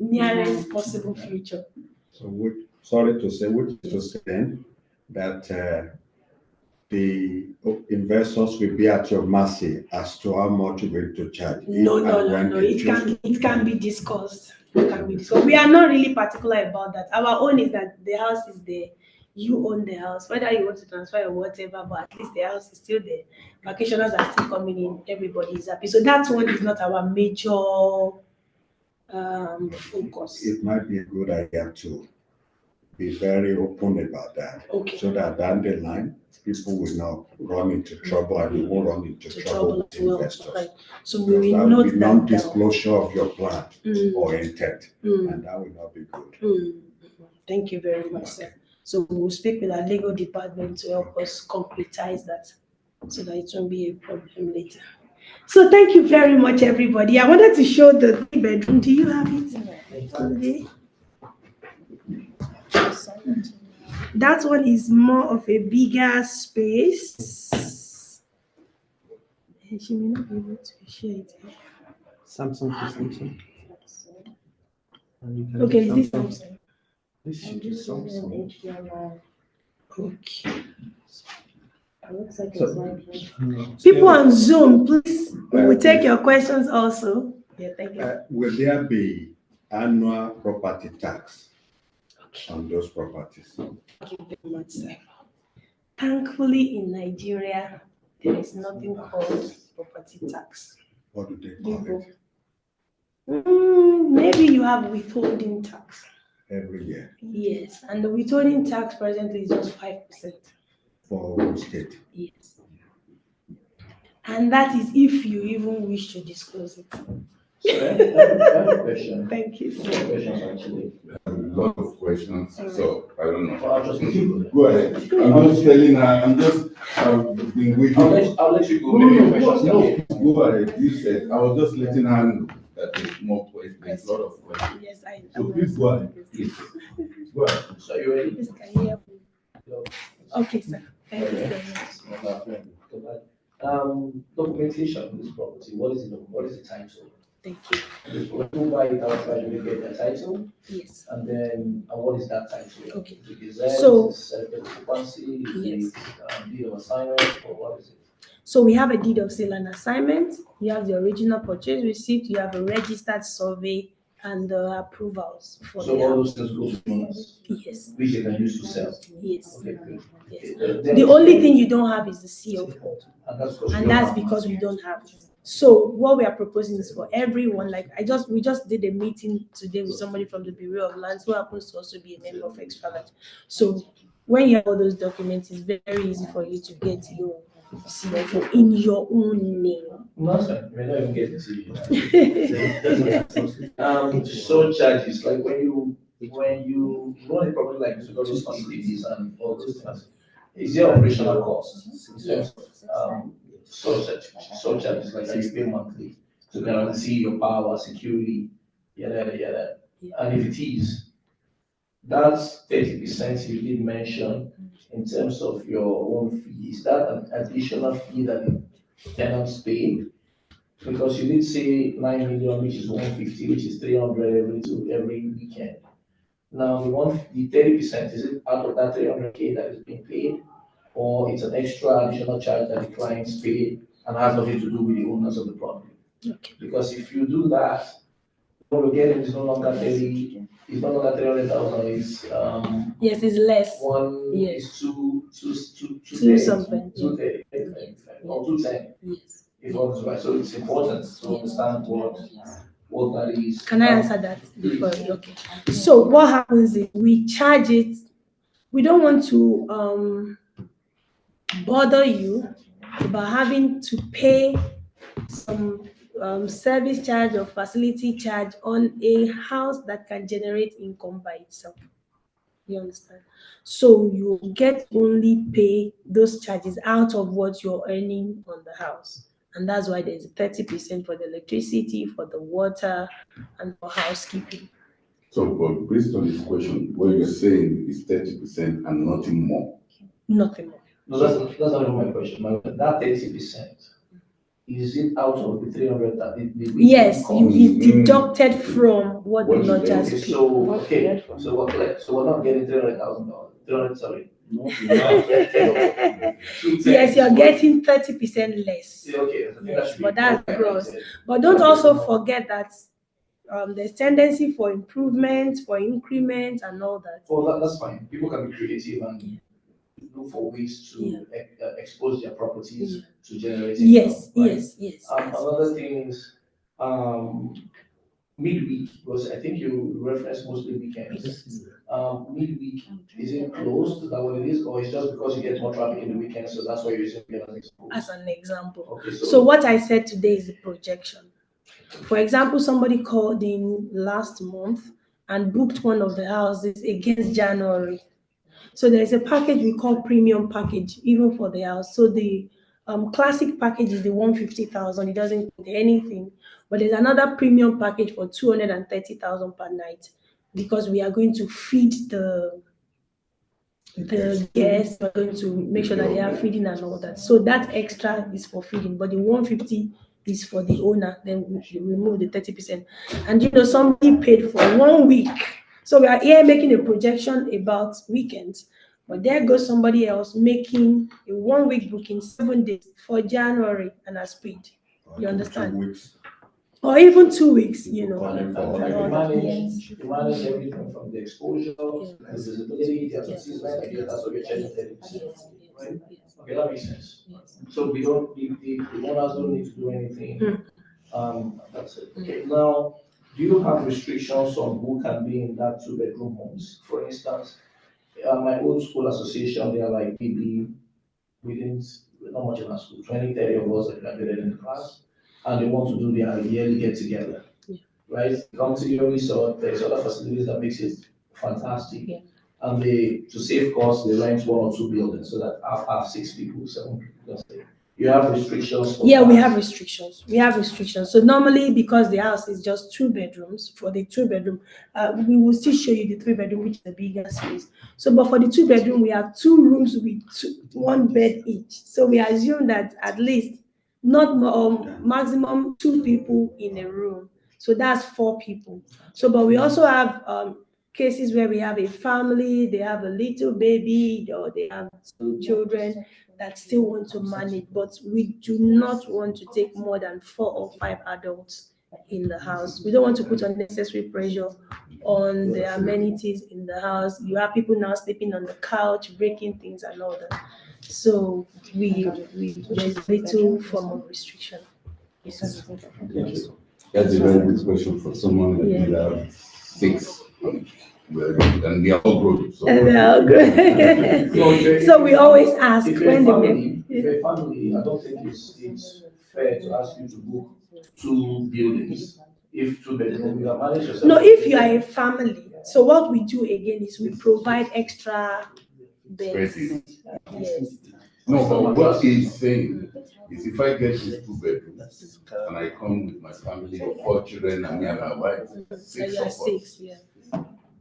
nearest possible future. So, sorry to say, which is to say then that the investors will be at your mercy as to how much you're going to charge. No, If no, and no, when no. they It choose can be discussed. It can be discussed. We are not really particular about that. Our own is that the house is there. You own the house, whether you want to transfer or whatever, but at least the house is still there. Vacationers are still coming in. Everybody is happy. So that one is not our major focus. It might be a good idea to be very open about that. Okay. So that down the line, people will not run into trouble and you won't run into To trouble with as well. investors. Right. So we Because will that will note be that down. non-disclosure of your plan or intent, Mm. and that will not be good. Thank you very much, sir. So we'll speak with our legal department to help us concretize that so that it won't be a problem later. So thank you very much, everybody. I wanted to show the 3 bedroom. Do you have it? Okay. That one is more of a bigger space. And she may not be able to share it. Samsung to Samsung. And you can Okay, do is this Samsung. Samsung? This should be Samsung. Okay. Looks like So- it's like People on Zoom, please, we will take your questions also. Yeah, thank you. Will there be annual property tax Okay. on those properties? Thank you very much, sir. Thankfully, in Nigeria, there is nothing called property tax. What do they call it Maybe you have withholding tax. every year Yes, and the withholding tax presently is just 5%. for one state? Yes. And that is if you even wish to disclose it. So I have a question. Thank you. Two questions actually. A lot of questions, so I don't know. Well, I'll just let you go. Go ahead. I'm just telling her, I've been waiting. I'll let you go. No, Maybe your no, questions no, can be- no, go ahead. You said, I was just letting her know that there's more questions, there's a lot of questions. Yes, I So please go ahead. Please. Go ahead. So are you ready? Please, can you help me? Hello. Okay, sir. Thank you so much. Documentation of this property. What is the title? Thank you. When you buy it outside, you get the title, Yes. and what is that title? Okay. Is it gazette, So- is it occupancy, Yes. is it deed of assignment, or what is it? So we have a deed of sale and assignment. You have the original purchase receipt. You have a registered survey and the approvals for So the all house. those things go to owners, Yes. which they can use to sell. Yes. Okay, good. Yes. Then- The only thing you don't have is the CO code, And that's because. and that's because we don't have it. So what we are proposing is for everyone. Like we just did a meeting today with somebody from the Bureau of Lands who happens to also be a member of Xtralarge. So when you have all those documents, it's very easy for you to get your CO in your own name. No, that's fine. We're not even getting to you. So charges, like when you run a property like this, because those facilities and all those things, is there operational costs in terms of so charges like that you pay monthly to guarantee your power, security, yada yada yada. And if it is, that's 30% you did mention in terms of your own fee. Is that an additional fee that the tenants pay? Because you did say 9 million, which is 150, which is 300 every weekend. Now, the 30%, is it out of that 300K that is being paid, or it's an extra additional charge that the clients pay and has nothing to do with the owners of the property? Okay. Because if you do that, what we're getting is no longer 300,000, it's Yes, it's less. one Yes. is two Two something. 230, or 210. Yes. If what is right. So it's important to understand what that is. Can I answer that before? Okay. So what happens is we charge it. We don't want to bother you about having to pay some service charge or facility charge on a house that can generate income by itself. You understand? So you get only pay those charges out of what you're earning on the house. And that's why there's 30% for the electricity, for the water, and for housekeeping. So, but based on this question, what you're saying is 30% and nothing more. Nothing more. No, that's not even my question. That 30%, is it out of the 300 that Yes, it's deducted from what the What you lodgers pay. pay. So we're not getting $300,000. 300, sorry. No, Yes, you're getting 30% less. Yeah, okay. I think that should be But that's okay, gross. right? But don't also forget that there's tendency for improvement, for increment, and all that. Well, that's fine. People can be creative and look for ways to expose their properties to generate income. Yes, right? yes. Another thing is midweek, because I think you reference mostly weekends. Midweek, is it closed? Is that what it is? Or it's just because you get more traffic in the weekend, so that's why you're using it as an example? As an example. Okay, So what I said today is a projection. For example, somebody called in last month and booked one of the houses against January. So there's a package we call premium package, even for the house. So the classic package is the 150,000. It doesn't include anything. But there's another premium package for 230,000 per night, because we are going to feed the guests. We're going to make sure that they are feeding and all that. So that extra is for feeding, but the 150 is for the owner. Then we remove the 30%. And somebody paid for 1 week. So we are here making a projection about weekends. But there goes somebody else making a 1 week booking, 7 days for January and has paid. You understand? 2 weeks. Or even 2 weeks, And you manage everything from the exposure, the visibility, the advertisement. I guess that's what you're charging 30%. Right? Okay, that makes sense. So the owners don't need to do anything. That's it. Okay, now, do you have restrictions on who can be in that 2-bedroom homes? For instance, my old school association, they are like maybe not much in our school, 20, 30 of us that graduated in the class, and they want to do their yearly get together. Right? Come to your resort, there's other facilities that makes it fantastic. And to save costs, they rent 1 or 2 buildings so that have 6 people, 7 people can stay. You have restrictions for Yeah, that? we have restrictions. So normally, because the house is just 2 bedrooms, for the 2-bedroom, we will still show you the 3-bedroom, which is the bigger space. So, but for the 2-bedroom, we have 2 rooms with 1 bed each. So we assume that at least not maximum 2 people in a room. So that's 4 people. So, but we also have cases where we have a family, they have a little baby, or they have 2 children that still want to manage, but we do not want to take more than 4 or 5 adults in the house. We don't want to put unnecessary pressure on the amenities in the house. You have people now sleeping on the couch, breaking things and all that. So there's little form of restriction. That's a very good question for someone that will have 6. And they are all grown. So. And they're all good. So we always ask If when you're a family, I don't think it's fair to ask you to book 2 buildings. If 2 bedrooms, you are managed yourself. No, if you are a family, so what we do again is we provide extra beds. Yes. No, but what he's saying is if I get these 2 bedrooms and I come with my family of 4 children and me and my wife, 6 of us,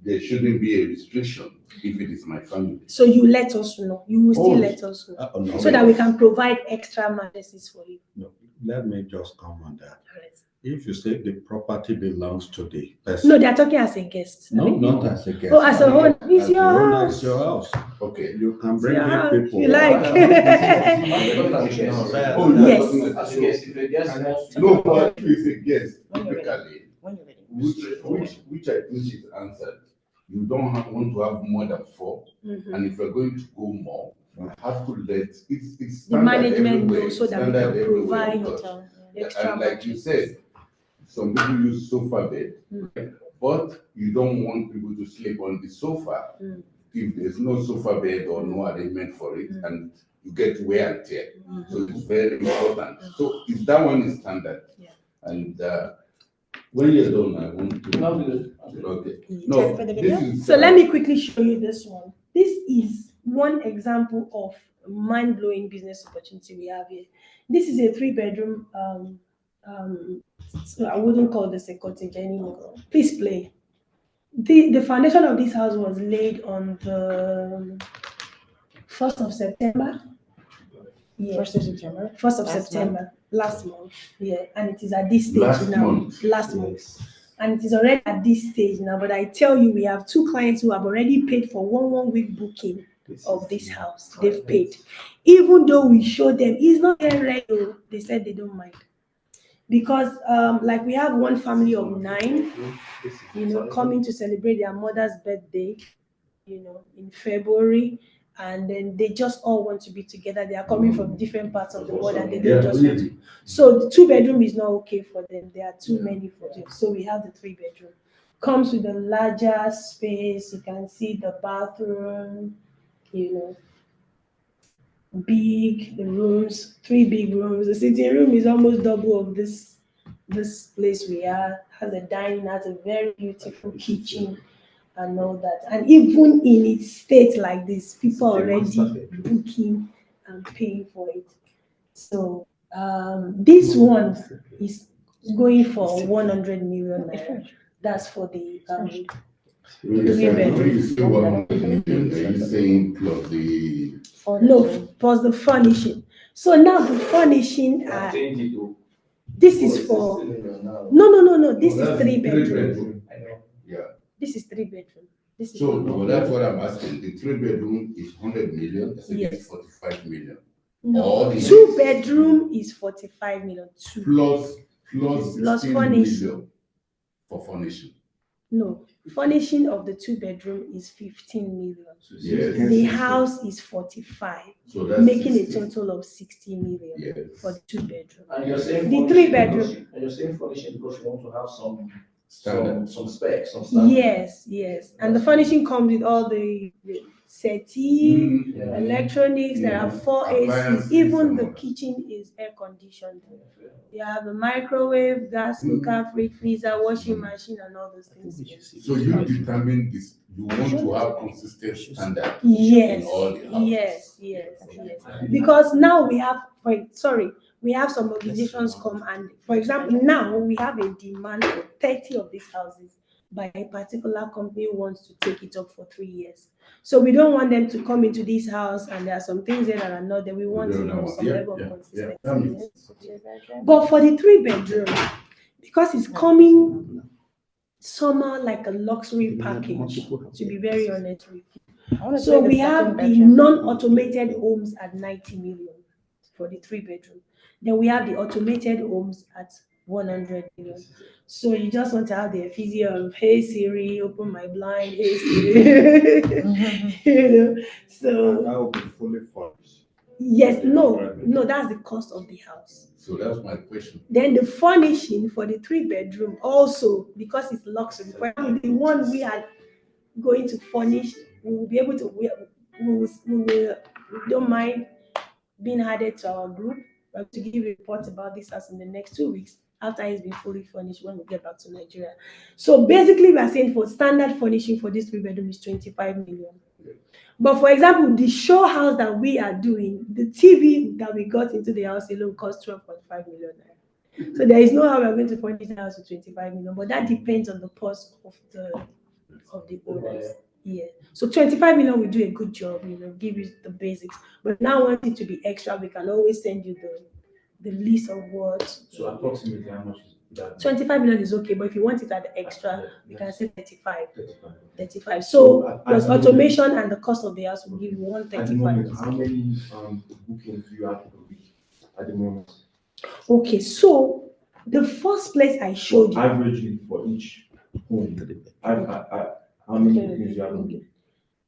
there shouldn't be a restriction if it is my family. So you let us know. You will still let us know. So that we can provide extra mattresses for you. No, let me just come on that. Alright. If you say the property belongs to the person, No, they are talking as a guest. no, Abi? not as a guest. Oh, as a owner, it's As the your owner, house. it's your house. Okay. You can It's bring your in house, people. you like. Oh, Yes. As a guest, if a guest wants to. No, but if a guest, When you're ready. typically, When you're ready. which I think is answered, you don't want to have more than 4, Mhm. and if you're going to go more, you have to let it's The standard management everywhere, know so that we standard can everywhere, provide because- Hotel, extra and like you mattresses. said, some people use sofa bed, Mm. but you don't want people to sleep on the sofa. Mm. If there's no sofa bed or no arrangement for it, and you get wear and tear. So it's very important. So if that one is standard, Yeah. and when you're done, I want to. No, good. Okay. Time No, for the this video? is. So let me quickly show you this one. This is one example of mind-blowing business opportunity we have here. This is a 3-bedroom. So I wouldn't call this a cottage anymore. Please play. The foundation of this house was laid on the 1st of September. Yeah. 1st of September. 1st of Last September last month. Yeah, and it is at this stage Last now. month. Last month. And it is already at this stage now. But I tell you, we have 2 clients who have already paid for one week booking of this house. They've paid. Even though we showed them, it's not yet ready. They said they don't mind. Because like we have one family of 9, coming to celebrate their mother's birthday, in February, and then they just all want to be together. They are coming from different parts of the world, and they don't just want to. So the 2-bedroom is not okay for them. There are too many for them. So we have the 3-bedroom. Comes with a larger space. You can see the bathroom, big, the rooms, 3 big rooms. The sitting room is almost double of this place we are. Has a dining, has a very beautiful kitchen and all that. And even in its state like this, people are already booking and paying for it. So this one is going for 100 million naira. That's for the When you say bedroom. 100 million, are you saying plus the? No, plus the furnishing. So now the furnishing Change it to. this is for no. This is 3-bedroom. I know. Yeah. This is 3-bedroom. This is So well, that's what I'm asking. The 3-bedroom is 100 million. I think Yes. it's 45 million. no All the 2-bedroom is 45 million. Plus Plus 16 furnishing. million for furnishing. No, furnishing of the 2-bedroom is 15 million. Yes. The house is 45, So that's making 16. a total of 60 million Yes. for the 2-bedroom. And you're saying The furnishing 3-bedroom. because- And you're saying furnishing because you want to have some Standard. some specs, some standard. Yes, and the furnishing comes with all the settee, Yeah. electronics. There are 4 ACs. Appliances Even and the all that. kitchen is air conditioned. You have a microwave, gas cooker, fridge, freezer, washing machine, and all those things. So you determine this. You want to have consistent standard. Yes, in all the houses. yes. Because now we have, we have some organizations come and, for example, now we have a demand for 30 of these houses by a particular company who wants to take it up for 3 years. So we don't want them to come into this house and there are some things there that are not there. We want some level of consistency. That means But for the 3-bedroom, because it's coming somehow like a luxury package, to be very honest with you. So we have the non-automated homes at 90 million for the 3-bedroom. Then we have the automated homes at 100 million. So you just want to have the effigy of, hey Siri, open my blind, hey Siri. So That will be fully furnished. yes, no, that's the cost of the house. so. That's my question. Then the furnishing for the 3-bedroom also, because it's luxury. For example, the one we are going to furnish, we will be able to, we don't mind being added to our group. We're going to give a report about this house in the next 2 weeks after it's been fully furnished when we get back to Nigeria. So basically, we are saying for standard furnishing for this 3-bedroom is 25 million. But for example, the show house that we are doing, the TV that we got into the house alone cost 12.5 million naira. So there is no how we are going to furnish the house with 25 million, but that depends on the purse of the owners. Yeah. So 25 million will do a good job, give you the basics. But now want it to be extra, we can always send you the least of what. So approximately how much is that? 25 million is okay, but if you want it at the extra, Yeah, you can yes. say 35. 35. 35. So So at plus the moment- automation and the cost of the house will give you At the moment, how 135. many bookings do you have per week at the moment? Okay, so the first place I showed you. Averagely for each home, how many bookings do you have a week?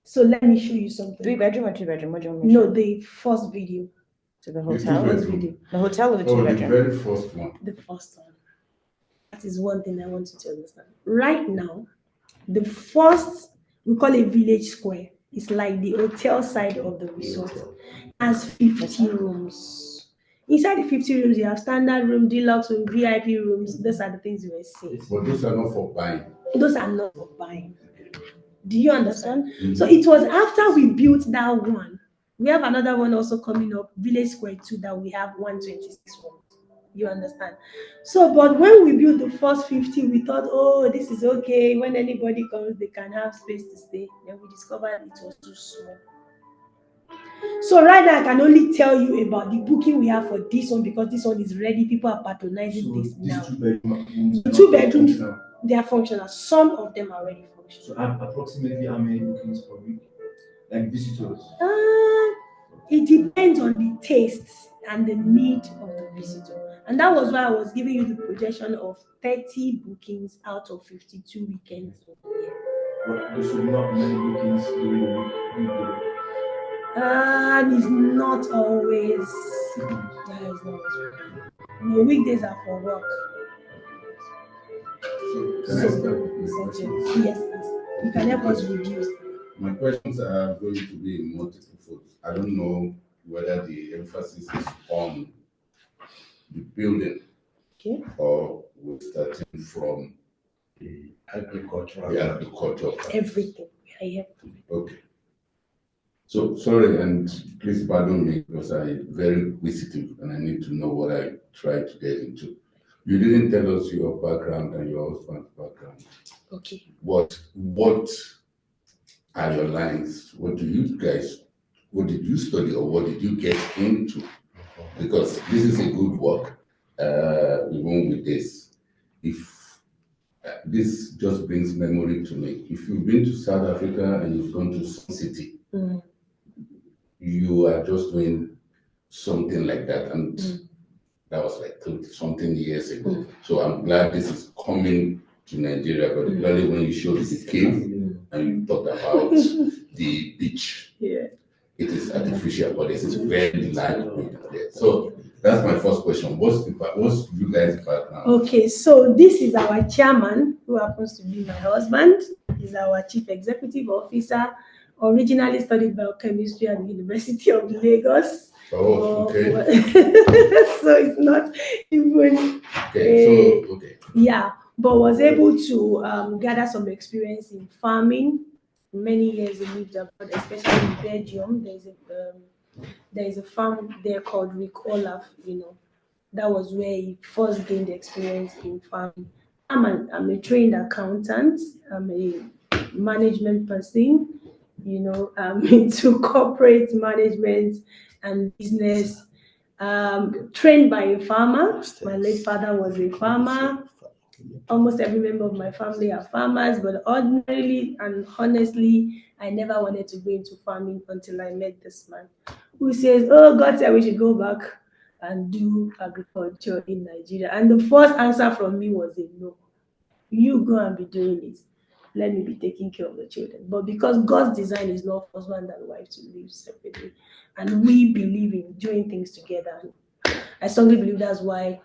So let me show you something. 3-bedroom or 2-bedroom? What do you want me to No, show? the first video. To the The hotel? two-bedroom. First video. The hotel or the Oh, the 2-bedroom? very first one. The first one. That is one thing I want you to understand. Right now, the first, we call it village square. It's like the hotel side of the resort. Has 50 rooms. Inside the 50 rooms, you have standard room, deluxe room, VIP rooms. Those are the things you were saying. But those are not for buying. Those are not for buying. Do you understand? Mhm. So it was after we built that one. We have another one also coming up, Village Square 2, that we have 126 rooms. You understand? So, but when we built the first 50, we thought, oh, this is okay. When anybody comes, they can have space to stay. Then we discovered it was too small. So right now, I can only tell you about the booking we have for this one because this one is ready. People are patronizing So this these now. 2 bedrooms. The 2 bedrooms, they are functional. Some of them are already functional. So approximately how many bookings per week? Like visitors? It depends on the tastes and the need of the visitor. And that was why I was giving you the projection of 30 bookings out of 52 weekends of the year. But there should not many bookings during the weekday. And it's not always. That is not always. No, weekdays are for work. Can I start with my questions? Yes, you can help us reduce. My questions are going to be in multiple folds. I don't know whether the emphasis is on the building Okay. or we're starting from The agricultural. the agriculture. Everything. Yeah. Okay. So sorry, and please pardon me because I'm very inquisitive and I need to know what I try to get into. You didn't tell us your background and your husband's background. Okay. What are your lines? What did you study or what did you get into? Because this is a good work, even with this. If this just brings memory to me. If you've been to South Africa and you've gone to some city, you are just doing something like that. And that was like 30-something years ago. So I'm glad this is coming to Nigeria, particularly when you showed the cave and you talked about the beach. Yeah. It is artificial, but it's very lightweight there. So that's my first question. What's you guys' background? Okay, so this is our chairman, who happens to be my husband. He's our chief executive officer. Originally studied biochemistry at the University of Lagos. Oh, okay. So it's not even. Okay, so okay. Yeah, but was able to gather some experience in farming. Many years he lived abroad, especially in Belgium. There is a farm there called Rick Olaf, That was where he first gained experience in farming. I'm a trained accountant. I'm a management person. I'm into corporate management and business. Trained by a farmer. My late father was a farmer. Almost every member of my family are farmers, but ordinarily and honestly, I never wanted to go into farming until I met this man who says, oh, God said we should go back and do agriculture in Nigeria. And the first answer from me was a no. You go and be doing it. Let me be taking care of the children. But because God's design is not husband and wife to live separately, and we believe in doing things together, I strongly believe that's why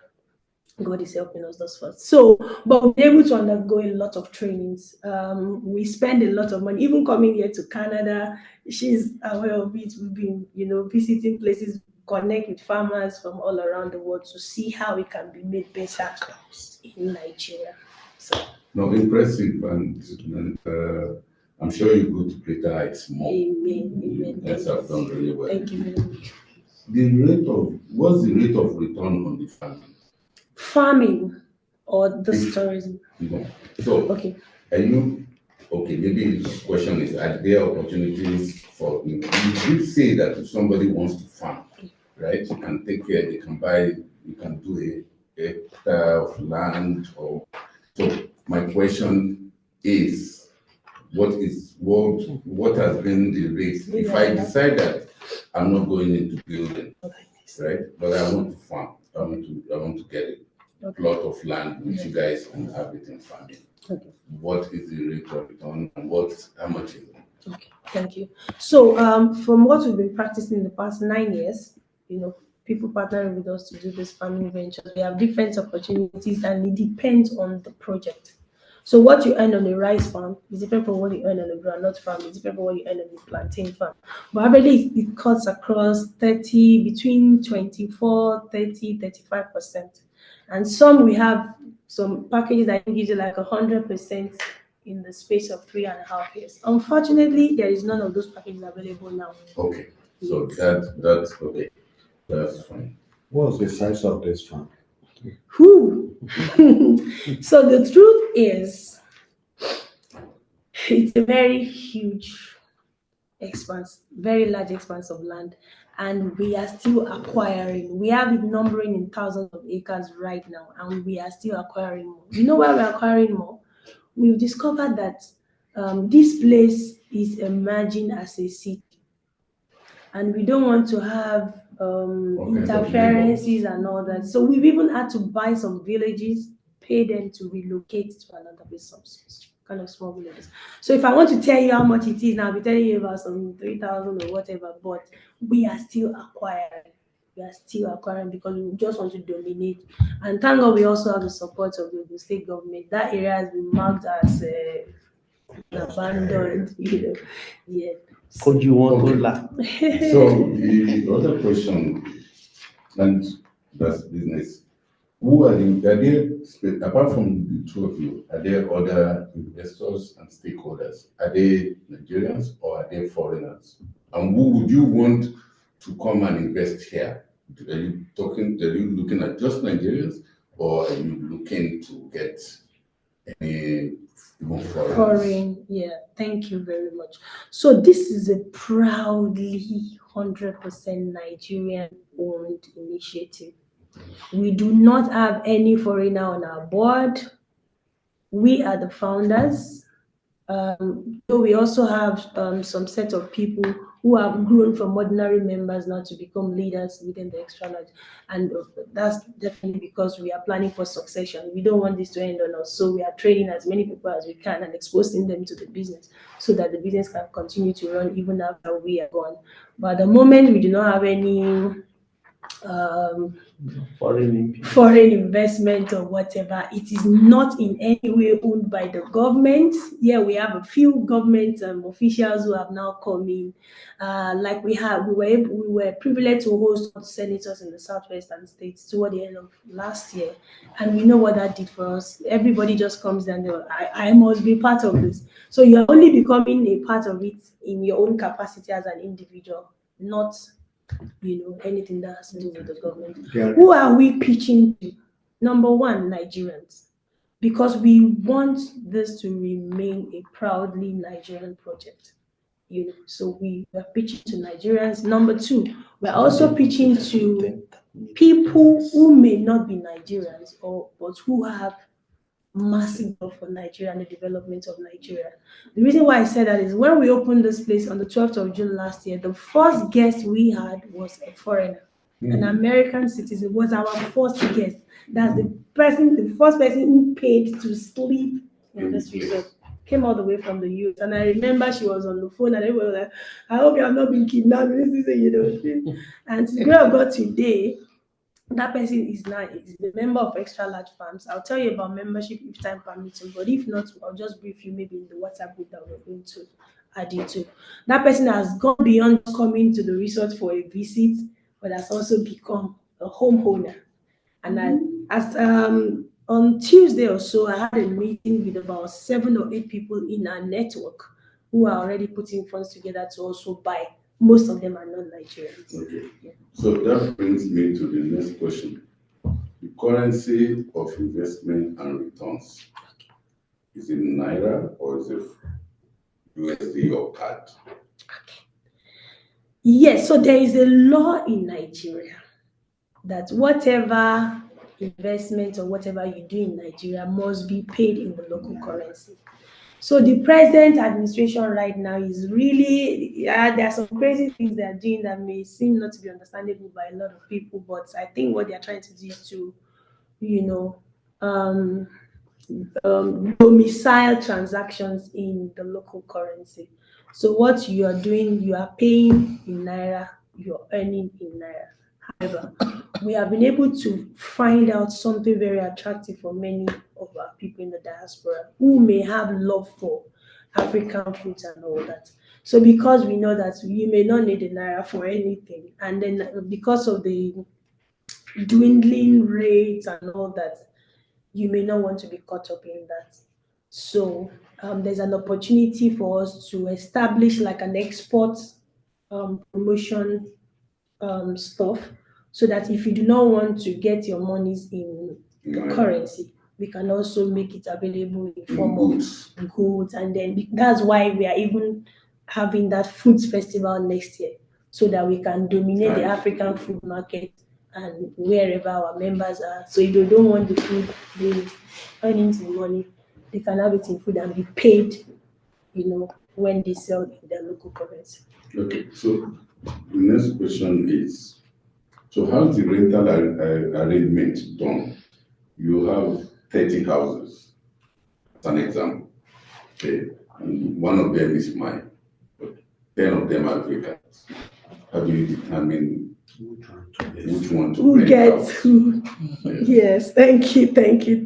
God is helping us thus far. So, but we're able to undergo a lot of trainings. We spend a lot of money, even coming here to Canada. She's aware of it. We've been, visiting places, connect with farmers from all around the world to see how it can be made better in Nigeria. So, no, impressive, and I'm sure you go to greater heights more. Amen. Yes, I've done really well. Thank you very much. What's the rate of return on the farming or the tourism? So, Okay. Maybe this question is, are there opportunities for, you did say that if somebody wants to farm, right, and take care, they can buy you can do a hectare of land or so. My question is, what has been the rate? If I decide that I'm not going into building, right? But I want to farm. I want to get a plot of land which you guys can have it in farming. Okay. What is the rate of return and how much is it? Okay, thank you. So, from what we've been practicing in the past 9 years, people partnering with us to do this farming venture, we have different opportunities, and it depends on the project. So, what you earn on a rice farm is different from what you earn on a groundnut farm. It's different from what you earn on a plantain farm. But averagely, it cuts across between 24, 30, 35%. And we have some packages that gives you like 100% in the space of 3.5 years. Unfortunately, there is none of those packages available now. Okay, so that's okay. That's fine. What's the size of this farm? Who? So the truth is, it's a very huge expanse, very large expanse of land, and we are still acquiring. We have it numbering in thousands of acres right now, and we are still acquiring more. You know why we're acquiring more? We've discovered that this place is emerging as a city, and we don't want to have interferences and all that. So we've even had to buy some villages, pay them to relocate to another place, some kind of small villages. So if I want to tell you how much it is now, I'll be telling you about some 3,000 or whatever, but we are still acquiring. We are still acquiring because we just want to dominate. And thank God we also have the support of the state government. That area has been marked as abandoned, Yeah. Could you want to laugh? So the other question, and that's business. Who are apart from the two of you, are there other investors and stakeholders? Are they Nigerians or are they foreigners? And who would you want to come and invest here? Are you looking at just Nigerians, or are you looking to get any foreigners? Foreign, yeah. Thank you very much. So this is a proudly 100% Nigerian-owned initiative. We do not have any foreigner on our board. We are the founders. So we also have some set of people who have grown from ordinary members now to become leaders within the Xtralarge, and that's definitely because we are planning for succession. We don't want this to end on us, so we are training as many people as we can and exposing them to the business so that the business can continue to run even after we are gone. But at the moment, we do not have any foreign investment or whatever. It is not in any way owned by the government. Yeah, we have a few government officials who have now come in. Like we were privileged to host senators in the southwestern states toward the end of last year, and we know what that did for us. Everybody just comes down there. I must be part of this. So you're only becoming a part of it in your own capacity as an individual, not anything that has to do with the government. Yeah. Who are we pitching to? Number one, Nigerians, because we want this to remain a proudly Nigerian project. So we are pitching to Nigerians. Number two, we're also pitching to people who may not be Nigerians but who have massive love for Nigeria and the development of Nigeria. The reason why I said that is when we opened this place on the 12th of June last year, the first guest we had was a foreigner, an American citizen was our first guest. That's the first person who paid to sleep in this resort. Came all the way from the US, and I remember she was on the phone, and everybody was like, "I hope you have not been kidnapped." And to the glory of God today, that person is a member of Xtralarge Farms. I'll tell you about membership if time permits, but if not, I'll just brief you maybe in the WhatsApp group that we're going to add you to. That person has gone beyond coming to the resort for a visit, but has also become a homeowner. And on Tuesday or so, I had a meeting with about 7 or 8 people in our network who are already putting funds together to also buy. Most of them are not Nigerians. Okay. Yeah. So that brings me to the next question. The currency of investment and returns. Is it Naira or is it USD or CAD? Okay. Yes, so there is a law in Nigeria that whatever investment or whatever you do in Nigeria must be paid in the local currency. So the present administration right now is really, yeah, there are some crazy things they are doing that may seem not to be understandable by a lot of people, but I think what they are trying to do is to, you know, domicile transactions in the local currency. So what you are doing, you are paying in naira, you're earning in naira. However, we have been able to find out something very attractive for many of our people in the diaspora who may have love for African foods and all that. So because we know that you may not need a naira for anything, and then because of the dwindling rates and all that, you may not want to be caught up in that. So there's an opportunity for us to establish like an export promotion stuff, so that if you do not want to get your monies in currency, we can also make it available in form of goods. And then that's why we are even having that foods festival next year, so that we can dominate the African food market and wherever our members are. So if they don't want the food, they earn into money, they can have it in food and be paid, when they sell in their local currency. Okay, so the next question is, so how's the rental arrangement done? You have 30 houses, as an example. Okay, and one of them is mine, but 10 of them are vacant. How do you determine which one to Who rent gets out? who? Yes, thank you. Thank you.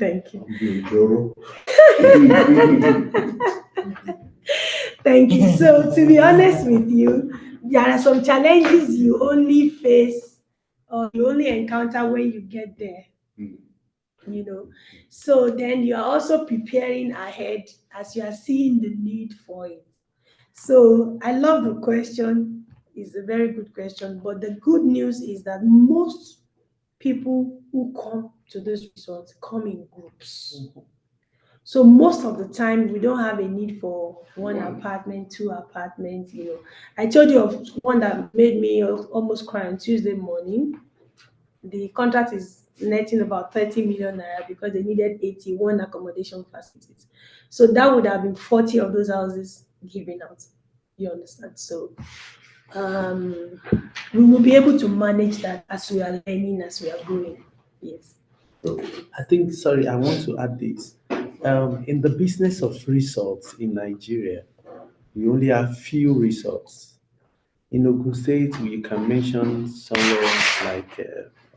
So, to be honest with you, there are some challenges you only face or you only encounter when you get there. So then you are also preparing ahead as you are seeing the need for it. So I love the question. It's a very good question. But the good news is that most people who come to this resort come in groups. So most of the time, we don't have a need for one apartment, two apartments. I told you of one that made me almost cry on Tuesday morning. The contract is netting about 30 million naira because they needed 81 accommodation facilities. So that would have been 40 of those houses given out. You understand? So we will be able to manage that as we are learning, as we are growing. Yes. I think, sorry, I want to add this. In the business of resorts in Nigeria, we only have few resorts. In Ogun State, we can mention somewhere like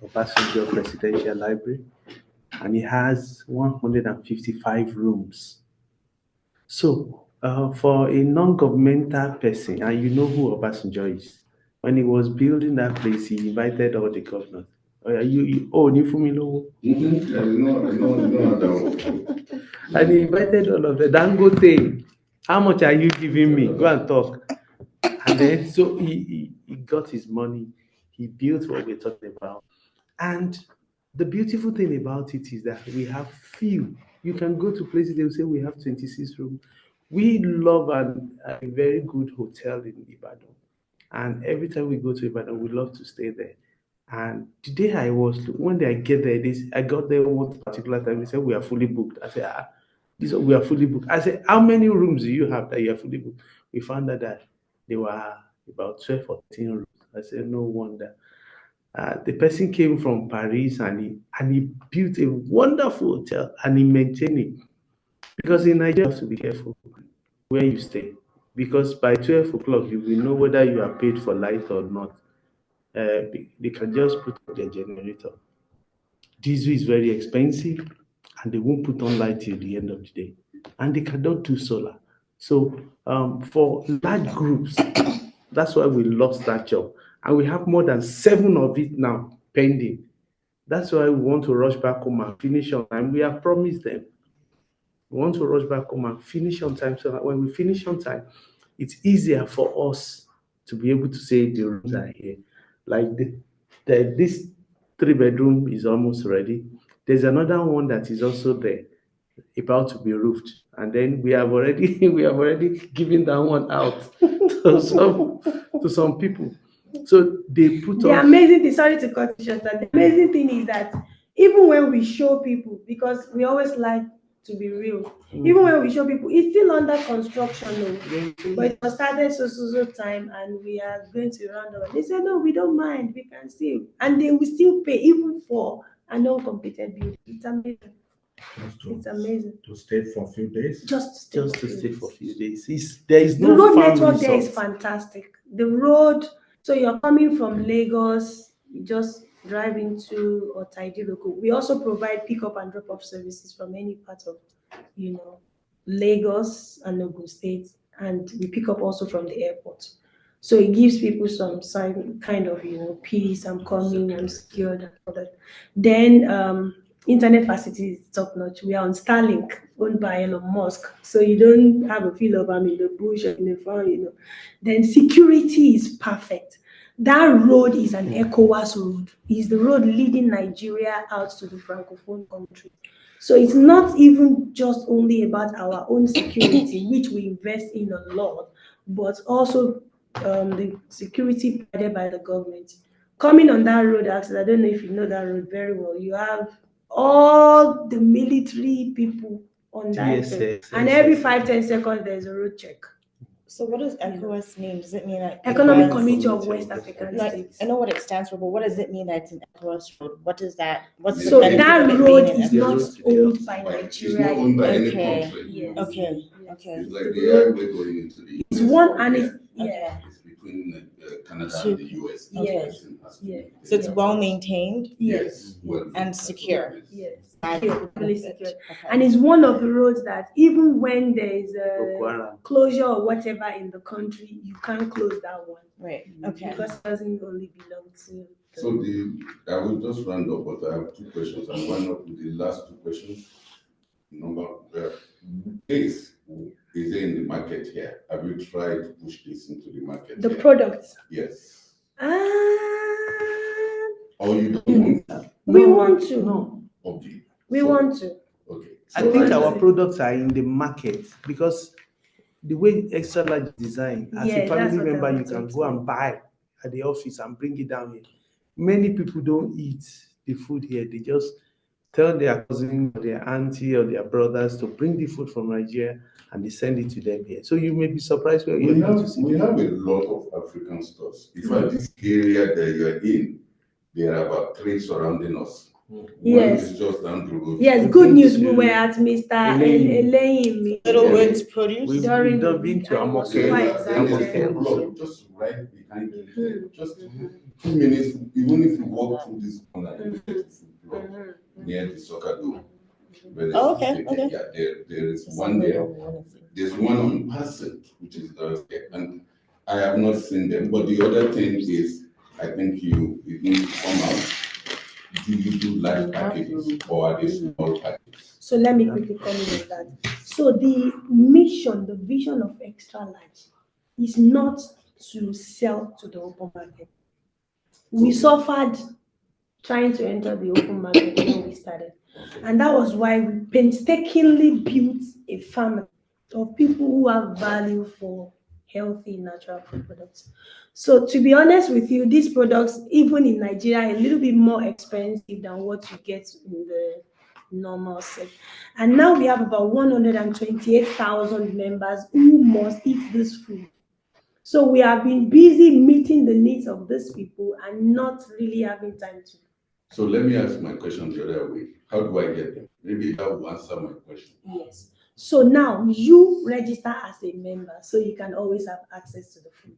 Obasanjo Presidential Library, and it has 155 rooms. So, for a non-governmental person, and you know who Obasanjo is, when he was building that place, he invited all the governors. Nifumilowo. I know that. And he invited all of them. Dangote, how much are you giving me? Go and talk. And then, so he got his money. He built what we're talking about. And the beautiful thing about it is that we have few. You can go to places, they will say we have 26 rooms. We love a very good hotel in Ibadan. And every time we go to Ibadan, we love to stay there. And the day when I get there, I got there one particular time, they said, we are fully booked. I said, we are fully booked. I said, how many rooms do you have that you are fully booked? We found out that there were about 12 or 13 rooms. I said, no wonder. The person came from Paris and he built a wonderful hotel and he maintained it. Because in Nigeria, you have to be careful where you stay. Because by 12 o'clock, you will know whether you are paid for light or not. They can just put on their generator. Diesel is very expensive and they won't put on light till the end of the day. And they cannot do solar. So for large groups, that's why we lost that job. And we have more than 7 of it now pending. That's why we want to rush back home and finish on time. We have promised them. We want to rush back home and finish on time so that when we finish on time, it's easier for us to be able to say the rooms are here. Like this 3-bedroom is almost ready. There's another one that is also there, about to be roofed, and then we have already given that one out to some people. So they put The us. amazing thing, sorry to cut you short, the amazing thing is that even when we show people, because we always like to be real, even when we show people, it's still under construction, but it was started so time, and we are going to round up. They said, no, we don't mind, we can still, and they will still pay even for an uncompleted building. It's amazing. It's amazing. To stay for a few days. Just To stay for a few days. There is The no road farm network there is resort. fantastic. The road, so you're coming from Lagos, you just drive into Otaidi Local. We also provide pick-up and drop-off services from any part of, Lagos and Ogun State, and we pick up also from the airport. So it gives people some kind of, peace. I'm coming, I'm secured, and all that. Then internet facility is top notch. We are on Starlink, owned by Elon Musk, so you don't have a feel of I'm in the bush or in the farm. Then security is perfect. That road is an ECOWAS road. It's the road leading Nigeria out to the Francophone country. So it's not even just only about our own security, which we invest in a lot, but also the security provided by the government. Coming on that road, actually, I don't know if you know that road very well. You have all the military people on that road, TSS, and every 5-10 seconds there's a road check. So what does ECOWAS mean? Does it mean like Economic ECOWAS- Community of West African Like, States. I know what it stands for, but what does it mean that it's an ECOWAS road? What is that? What's the So benefit that of it road being an is ECOWAS? not owned by It's not Nigeria. owned by any Okay. country. Yes. Okay. It's Okay. like the highway going into the It's US one from and here. yeah. It's between Canada Two- and the US. That Yeah. person has to Yeah. be So it's there. well maintained Yes. Well, and secure. Yes. Secure. Really secure. Okay. And it's one of the roads that even when there is Boko a Haram. closure or whatever in the country, you can't close that one Right. Okay. because it doesn't only belong to. So I will just round up, but I have two questions. I'm one up with the last two questions. Number this is it in the market here? Have you tried to push this into the market? The here? products. Yes. Ah, Or you don't want that? we want to. No. Okay. We So- want to. Okay. I So think right our now- products are in the market because the way Xtralarge design, as Yeah, a that's family what I member, you wanted can to go say. and buy at the office and bring it down here. Many people don't eat the food here. They just tell their cousin or their auntie or their brothers to bring the food from Nigeria and they send it to them here. So you may be surprised when you're able to see. we have a lot of African stores. In fact, this area that you are in, there are about 3 surrounding us. Yes. One is just down the road. Yes, We've good been news. We to were at Mr. Eleyimi. Eleyimi. Little Yeah. Woods Produce. We've During the been week, to and it was Amoke. super Then there's exciting. food block just right behind you. Just 2 minutes, even if you walk through this corner, you get to food block near the soccer dome. Where it's Oh, okay, located. okay. Yeah, there is one there. There's one on Passant, which is downstairs, and I have not seen them. But the other thing is, I think it needs to come out. Do you do large packages or are they small packages? So let me quickly comment on that. So the mission, the vision of Xtralarge is not to sell to the open market. We suffered trying to enter the open market when we started. And that was why we painstakingly built a family of people who have value for healthy natural food products. So to be honest with you, these products, even in Nigeria, are a little bit more expensive than what you get in the normal set. And now we have about 128,000 members who must eat this food. So we have been busy meeting the needs of these people and not really having time to. So let me ask my question the other way. How do I get them? Maybe that will answer my question. Yes. So now you register as a member, so you can always have access to the food.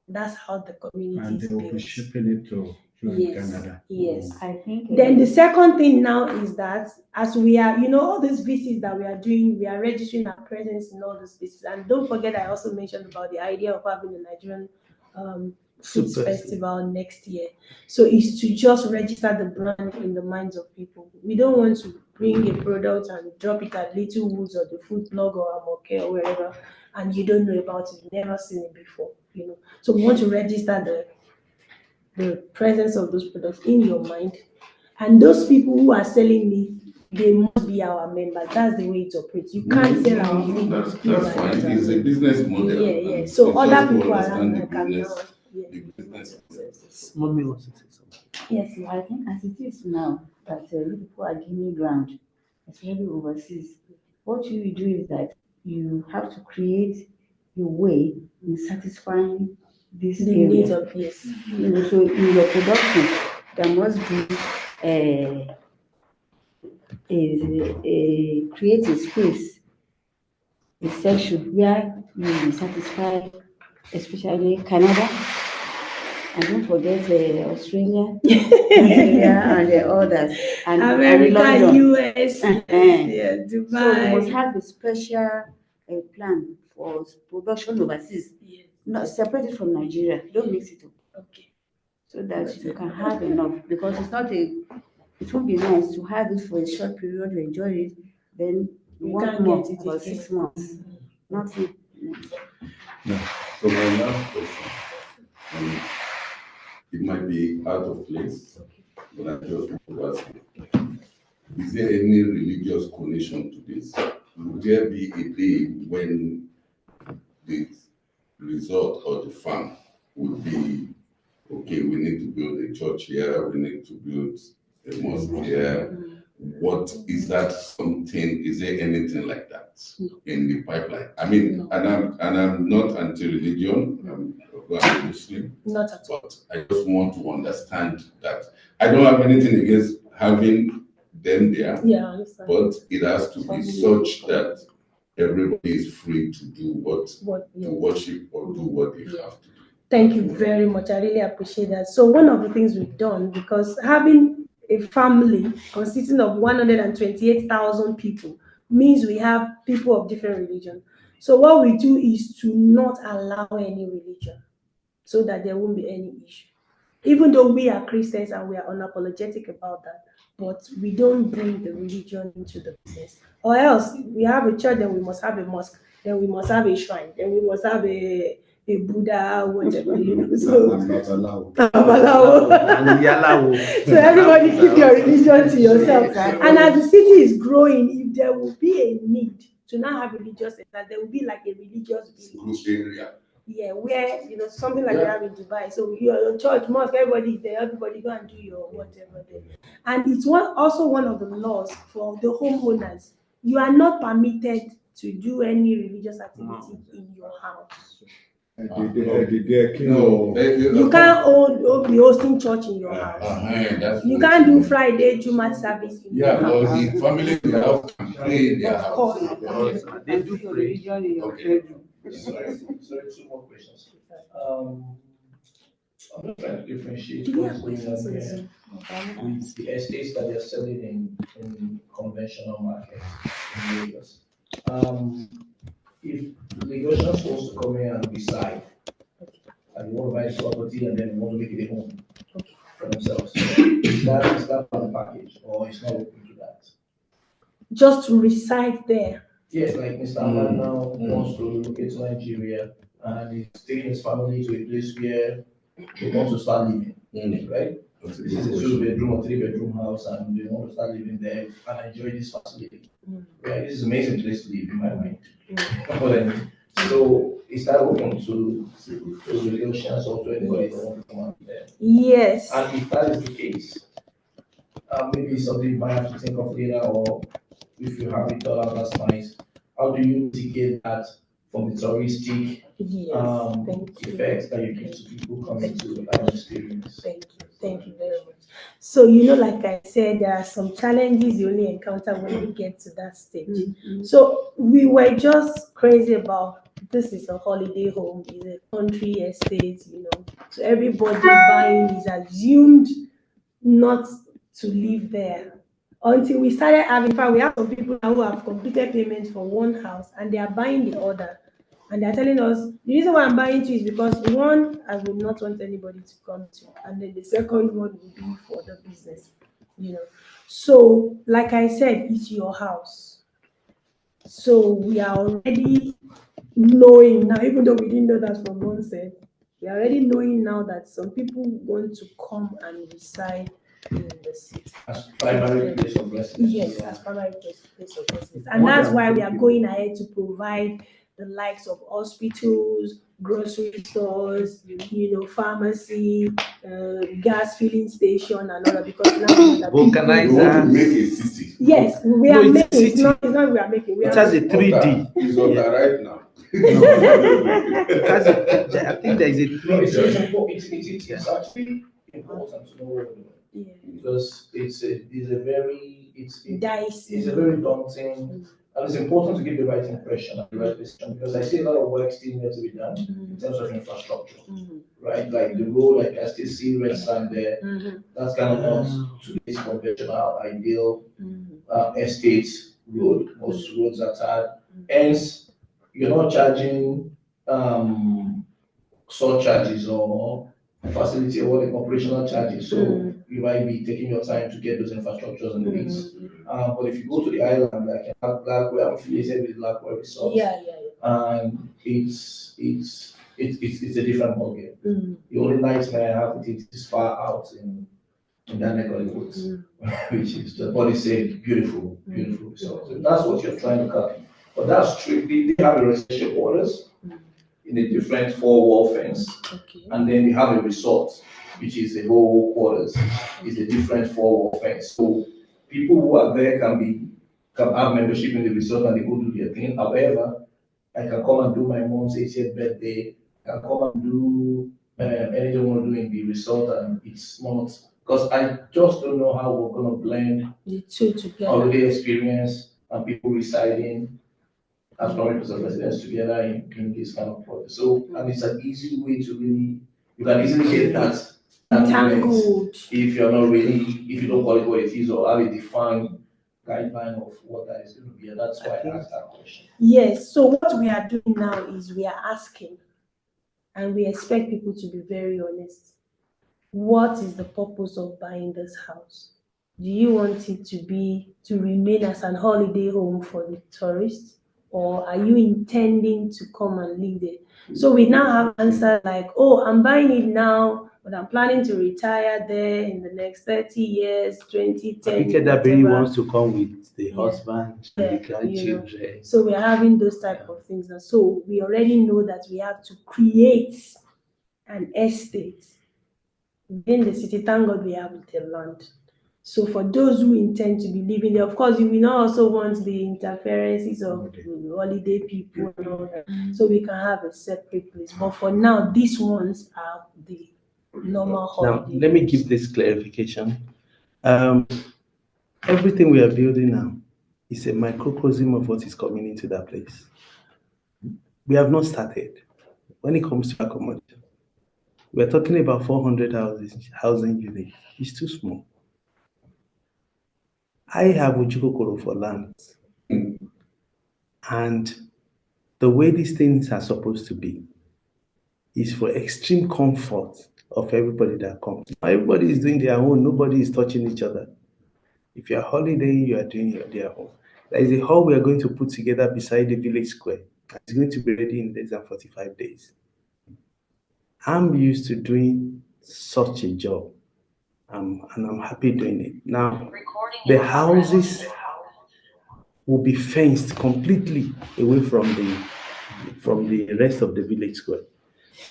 That's how the community And is they will be built. shipping it to you in Yes. Canada. Yes. I think Then the second thing now is that as we are, all these visits that we are doing, we are registering our presence in all these visits. And don't forget, I also mentioned about the idea of having a Nigerian Foods Super. Festival next year. So it's to just register the brand in the minds of people. We don't want to bring a product and drop it at Little Woods or the food blog or Amoke or wherever, and you don't know about it, you've never seen it before. So we want to register the presence of those products in your mind. And those people who are selling it, they must be our members. That's the way it operates. You can't sell our food. That's fine. It's a business model. Yeah. And So it's other just to people understand around the can now. business the business. Mommy wants to say something. Yes, I think as it is now, that you people are gaining ground, especially overseas, what you will do is that you have to create a way in satisfying this The needs area. of yes. You know, so in your production, there must be create a space, a section where you will satisfy, especially Canada, and don't forget Australia, and the others, and America, London. US, yes, So we Dubai. must have a special plan for production overseas, Yes. not separate it from Nigeria. Don't mix it up, Okay. so that you can have enough. Because it's not it won't be nice to have it for a short period, to enjoy it, then you You want can't more, get it about again. 6 months. Nothing. So my last question, it might be out of place, but I just want to ask you, is there any religious connection to this? Would there be a day when the resort or the farm would be, okay, we need to build a church here, we need to build a mosque here? What is that something? Is there anything like that in the pipeline? I mean, and I'm not anti-religion. I'm a Muslim, Not at all. but I just want to understand that I don't have anything against having them there, Yeah, I understand. but it has to be such that everybody is free to do to worship or do what they have to do. Thank you very much. I really appreciate that. So one of the things we've done, because having a family consisting of 128,000 people means we have people of different religion. So what we do is to not allow any religion so that there won't be any issue. Even though we are Christians and we are unapologetic about that, but we don't bring the religion into the business. Or else we have a church, then we must have a mosque, then we must have a shrine, then we must have a Buddha, whatever, you know. So I'm not allowed. so everybody keep your religion to yourself. Exactly. And as the city is growing, if there will be a need to now have religious centers, there will be like a religious village. Group area. Yeah, where something like we have in Dubai. So your church, mosque, everybody is there. Everybody go and do your whatever there. And it's also one of the laws for the homeowners. You are not permitted to do any religious activity in your house. You can't be hosting church in your house. You can't do Friday Jumat service in your house. The family in the house can pray in their Of house. course. They do pray. Sorry, two more questions. I'm trying to differentiate what's going on here with the estates that they're selling in conventional markets in Lagos. If Lagosians wants to come here and decide, and they want to buy the property and then they want to make it a home for themselves, is that part of the package or it's not open to that? Just to reside there. Yes, like Mr. Ahmad now wants to relocate to Nigeria and he's taking his family to a place where they want to start living, right? This is a 2-bedroom or 3-bedroom house and they want to start living there and enjoy this facility. Right? This is an amazing place to live in my mind. So is that open to Lagosians or to anybody that wants to come out there? Yes. And if that is the case, maybe something you might have to think of later, or if you have it all out, that's nice. How do you mitigate that from the touristic effects that you give to people coming to have an experience? Thank you very much. So, like I said, there are some challenges you only encounter when you get to that stage. So we were just crazy about this is a holiday home, is a country estate, So everybody buying is assumed not to live there. Until we started having, in fact, we have some people who have completed payments for one house and they are buying the other. And they're telling us the reason why I'm buying two is because one, I would not want anybody to come to, and then the second one will be for the business, So, like I said, it's your house. So we are already knowing now, even though we didn't know that from onset, we are already knowing now that some people want to come and reside in the city. As primary place of residence. Yes, as primary place of residence. And that's why we are going ahead to provide the likes of hospitals, grocery stores, pharmacy, gas filling station, and all that, because now we know that You Vulcanizer. want to make a city. yes, we No, are it's making. It's city. not we are making. We It are has a making. 3D. It's on that right now. It has I think there is a No, it's 3D. important. It's actually important to know what we're doing. Yeah. Because it's a very Dicey. it's a very daunting, and it's important to give the right impression and the right decision, because I see a lot of work still needs to be done in terms of infrastructure, right? Like the road, like I still see red sand there. That's kind of not today's conventional ideal estate road. Most roads are tarred. Hence, you're not charging surcharges or facility or what operational charges. So you might be taking your time to get those infrastructures in place. But if you go to the island, like Blackwell, I'm affiliated with Blackwell Resort, and it's a different ballgame. The only nightmare I have with it is far out in that neck of the woods, which is just, but it's a beautiful resort. So that's what you're trying to copy. But that's strictly, they have a residential orders in a different four-wall fence, and then we have a resort, which is a whole quarters, is a different four-wall fence. So people who are there can have membership in the resort and they go do their thing. However, I can come and do my mom's 80th birthday. I can come and do anything I want to do in the resort, and it's not, because I just don't know how we're gonna blend The two together. holiday experience and people residing as permanent of residence together in this kind of project. So, and it's an easy way to really, you can easily get that Tangled. if you're not really, if you don't call it what it is or have a defined guideline of what that is going to be. And that's why I asked that question. Yes. So what we are doing now is we are asking, and we expect people to be very honest. What is the purpose of buying this house? Do you want it to remain as an holiday home for the tourists, or are you intending to come and live there? So we now have answers like, oh, I'm buying it now, but I'm planning to retire there in the next 30 years, 20, 10, Dabiri whatever. wants to come with the husband and the grandchildren. So we're having those type of things. And so we already know that we have to create an estate within the city. Thank God we have the land. So for those who intend to be living there, of course, you will not also want the interferences of holiday people and all that. So we can have a separate place. But for now, these ones are the normal holiday. Now, let me give this clarification. Everything we are building now is a microcosm of what is coming into that place. We have not started. When it comes to accommodation, we're talking about 400 housing units. It's too small. I have Ujikokoro for land. And the way these things are supposed to be is for extreme comfort of everybody that comes. Everybody is doing their own. Nobody is touching each other. If you're holidaying, you are doing their own. There is a hall we are going to put together beside the village square. It's going to be ready in less than 45 days. I'm used to doing such a job, and I'm happy doing it. Now, the houses will be fenced completely away from the rest of the village square.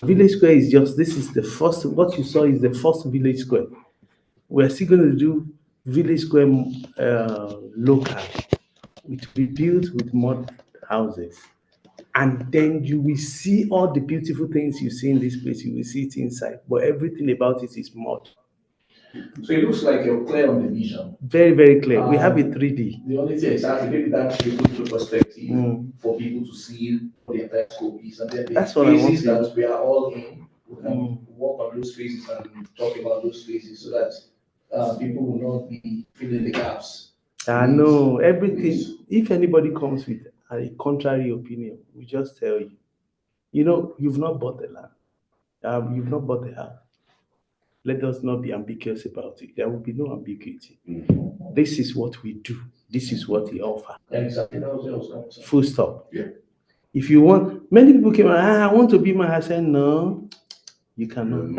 Village square is this is the first, what you saw is the first village square. We're still going to do village square local. It will be built with mud houses. And then you will see all the beautiful things you see in this place. You will see it inside. But everything about it is mud. So it looks like you're clear on the vision. Very, very clear. We have a 3D. The only thing exactly, maybe that should put into perspective for people to see what the entire scope is. And then the phases that we are all in, we can work on those phases and talk about those phases so that people will not be filling the gaps. No, everything. If anybody comes with a contrary opinion, we just tell you, you've not bought the land. You've not bought the house. Let us not be ambiguous about it. There will be no ambiguity. This is what we do. This is what we offer. Exactly. Full stop. Yeah. If you want, many people came, I want to be my husband. I said, no, you cannot.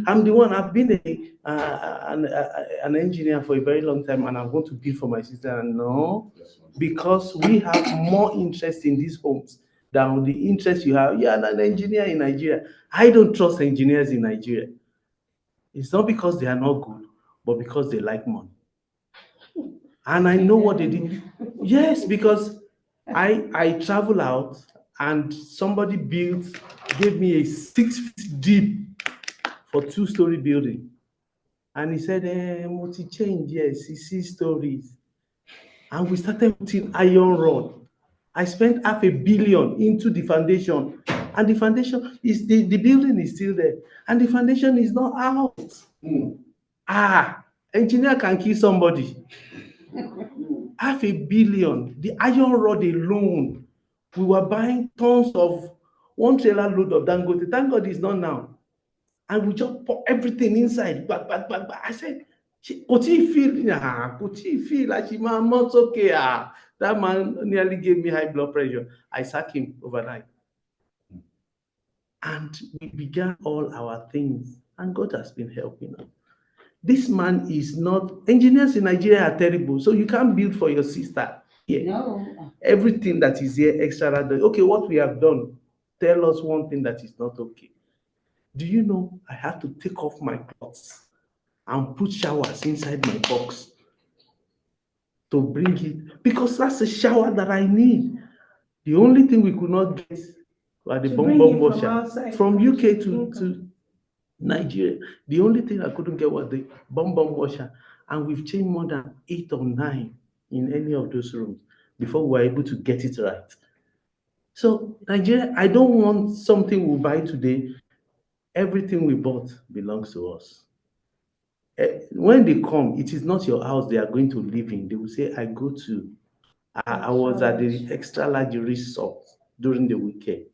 I'm the one. I've been an engineer for a very long time, and I want to build for my sister. And no, because we have more interest in these homes. than the interest you have. You are an engineer in Nigeria. I don't trust engineers in Nigeria. It's not because they are not good, but because they like money. And I know what they did. Yes, because I travel out and somebody gave me a 6 feet deep for 2-story building. And he said, multi change, yes, 6 stories. And we started putting iron rod. I spent $500 million into the foundation. And the foundation is the building is still there. And the foundation is not out. Engineer can kill somebody. $500 million. The iron rod alone. We were buying tons of 1 trailer load of Dangote. Thank God it's not now. And we just pour everything inside. Back. I said, could he feel? Could he feel like it's okay? That man nearly gave me high blood pressure. I sacked him overnight. And we began all our things. And God has been helping us. This man is not, engineers in Nigeria are terrible. So you can't build for your sister here. No. Everything that is here, Xtralarge. Okay, what we have done, tell us one thing that is not okay. Do you know I had to take off my clothes and put showers inside my box to bring it? Because that's a shower that I need. The only thing we could not get were the bomb washer from UK to Nigeria. The only thing I couldn't get was the bomb washer. And we've changed more than 8 or 9 in any of those rooms before we were able to get it right. So Nigeria, I don't want something we buy today. Everything we bought belongs to us. When they come, it is not your house they are going to live in. They will say, I was at the Xtralarge resort during the weekend.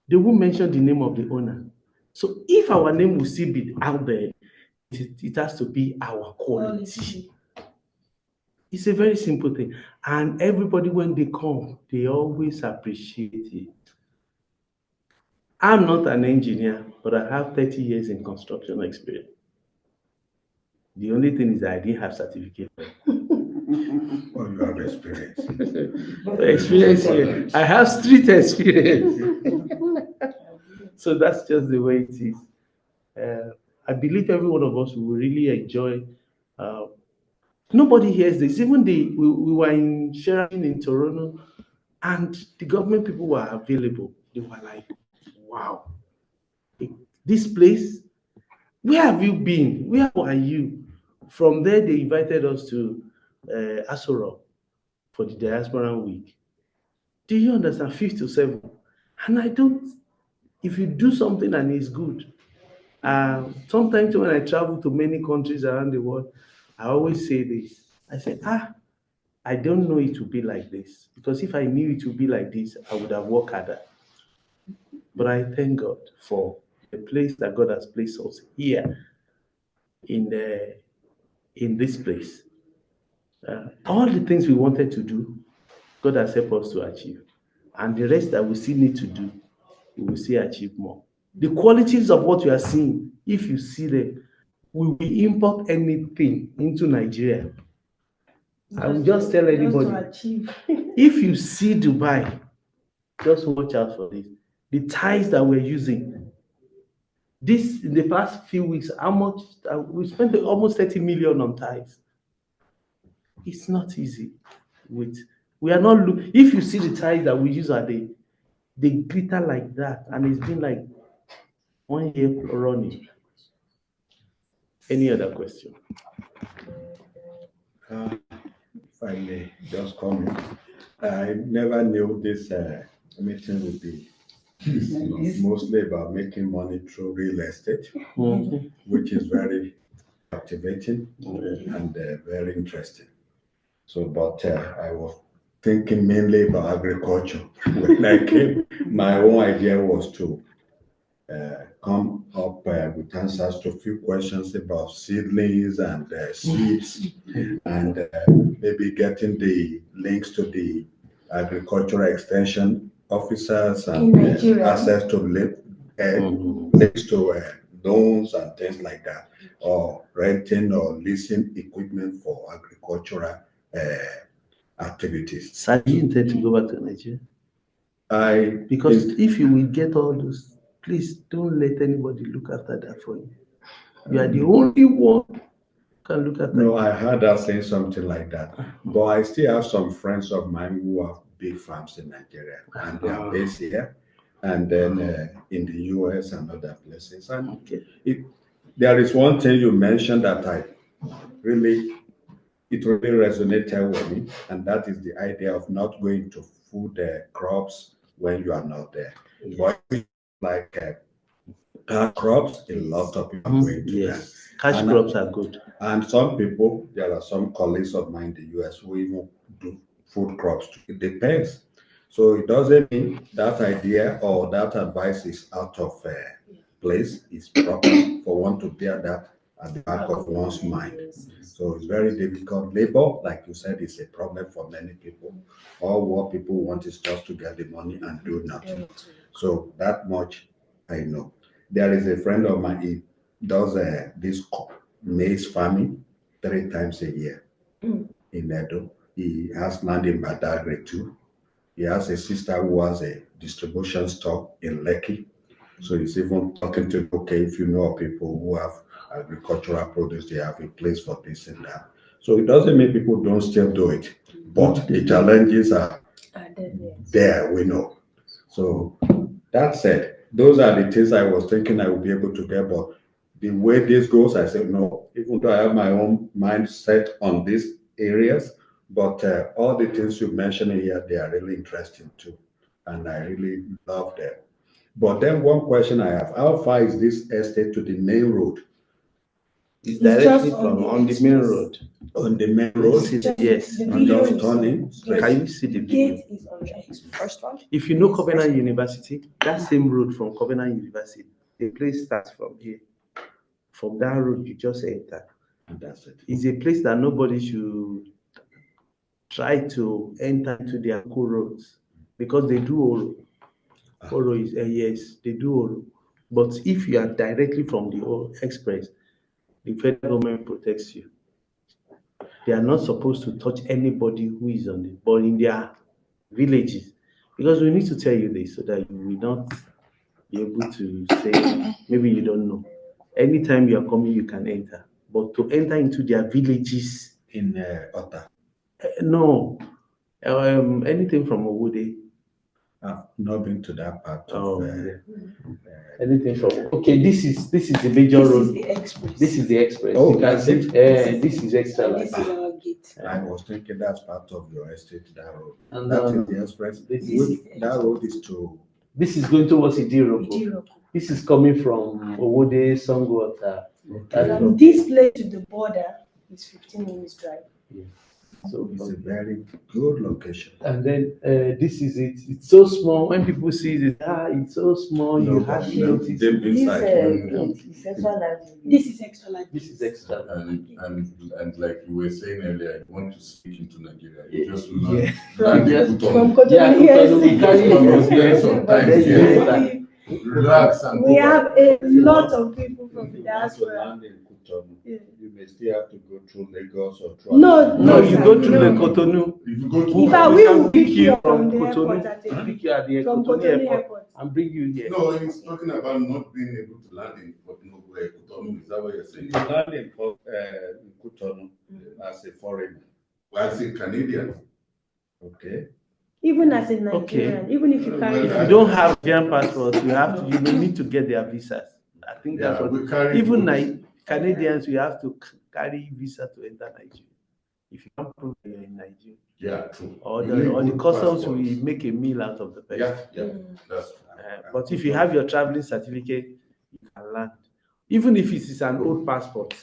They will mention the name of the owner. So if our name will still be out there, it has to be our quality. It's a very simple thing. And everybody, when they come, they always appreciate it. I'm not an engineer, but I have 30 years in construction experience. The only thing is that I didn't have certificate. Well, you have experience. Experience here. I have street experience. So that's just the way it is. I believe every one of us will really enjoy. Nobody hears this. Even we were in Sheraton in Toronto, and the government people were available. They were like, wow, this place, where have you been? Where are you? From there, they invited us to Asoro for the Diaspora Week. Do you understand? 5 to 7. And if you do something and it's good, sometimes when I travel to many countries around the world, I always say this. I say, I don't know it will be like this. Because if I knew it would be like this, I would have worked harder. But I thank God for the place that God has placed us here in this place. All the things we wanted to do, God has helped us to achieve. And the rest that we still need to do, we will still achieve more. The qualities of what you are seeing, if you see them, we will import anything into Nigeria. I will just tell anybody, if you see Dubai, just watch out for this. The ties that we're using, this in the past few weeks, how much we spent almost 30 million on ties. It's not easy. We are not if you see the ties that we use they glitter like that, and it's been like 1 year running. Any other question? If I may just comment, I never knew this meeting would be mostly about making money through real estate, which is very captivating and very interesting. So, but I was thinking mainly about agriculture. When I came, my own idea was to come up with answers to a few questions about seedlings and seeds, and maybe getting the links to the agricultural extension officers and access to links to loans and things like that, or renting or leasing equipment for agricultural activities. So you intend to go back to Nigeria? Because if you will get all those, please don't let anybody look after that for you. You are the only one who can look after No, it. I heard her saying something like that. But I still have some friends of mine who have big farms in Nigeria, and they are based here, and then in the US and other places. And there is one thing you mentioned that it really resonated with me, and that is the idea of not going to food crops when you are not there. But like cash crops, a lot of people are going to that. Yes, cash And crops are good. And some people, there are some colleagues of mine in the US who even do food crops. It depends. So it doesn't mean that idea or that advice is out of place. It's proper for one to bear that at the back of one's mind. So it's very difficult. Labor, like you said, is a problem for many people. All what people want is just to get the money and do nothing. So that much I know. There is a friend of mine, he does this maize farming 3 times a year in Edo. He has land in Badagry too. He has a sister who has a distribution store in Lekki. So he's even talking to, okay, if you know people who have agricultural produce, they have a place for this and that. So it doesn't mean people don't still do it, but the challenges are there, we know. So that said, those are the things I was thinking I would be able to get, but the way this goes, I said, no, even though I have my own mindset on these areas, but all the things you mentioned here, they are really interesting too. And I really love them. But then one question I have, how far is this estate to the main road? It's It's directly just from on the main road. On the main road? Yes. The And video just is turning straight. Can you see the video? gate is on the first one. If you know Covenant University, that same road from Covenant University, the place starts from here. From that road, you just enter. And that's it. It's a place that nobody should try to enter into their co-roads because they do Oro. Oro is, yes, they do Oro. But if you are directly from the Oro Express, the federal government protects you. They are not supposed to touch anybody who is on it, but in their villages, because we need to tell you this so that you will not be able to say, maybe you don't know. Anytime you are coming, you can enter. But to enter into their villages, In Otta. no. Anything from Owode. I've not been to that part of Anything from this is the major This road. is the express. This is the express. Oh, You can that's see, it. this is Xtralarge. This is our gate. I was thinking that's part of your estate, that road. And That is the express. this That road is to This is going towards Idiroko. Idiroko. This is coming from Owode, Sangwater. From this place to the border is 15 minutes drive. So it's a very good location. and then this is it. It's so small. When people see it, it's so small. You hardly notice. Deep inside. This is Xtralarge. This is extra. And like you were saying earlier, you want to speak into Nigeria, you Yeah. just Yeah. From learn Yeah, Cotonou, Cotonou, we carry Yes. yes. Sometimes, Yes. relax and We go back. have a lot of people from If the you want to diaspora. land in Cotonou, Yeah. you may still have to go through Lagos or through. No, No, you go to No. the Cotonou. If you go to In fact, We we can will pick pick you you from from the Cotonou, airport at the- pick you at the from Cotonou Cotonou airport airport. and bring you here. no, he's talking about not being able to land in Cotonou. Is that what you're saying? You land in Cotonou as a foreigner. Well, I say Canadian. Okay. Even as a Nigerian, even if you carry If you don't have Nigerian passport, you may need to get their visas. I think that's Yeah, what we carry even goods. Canadians, you have to carry visa to enter Nigeria. If you can't prove that you're in Nigeria. Yeah, true. Or You need the good customs passports. will make a meal out of the person. Yeah, that's But if you have your traveling certificate, you can land. Even if it is an old passport,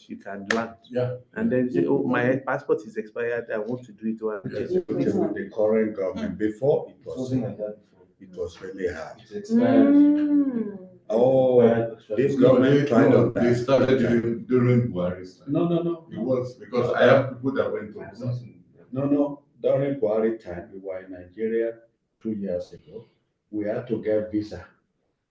you can land. Yeah. And then say, oh, my passport is expired, I want to do it. Yes, with the current government. Before it was really hard. It's expired. Oh, this government tried on They that. started during Buhari's time. No. It was because I have people that went to No. During Buhari time, we were in Nigeria 2 years ago. We had to get visa.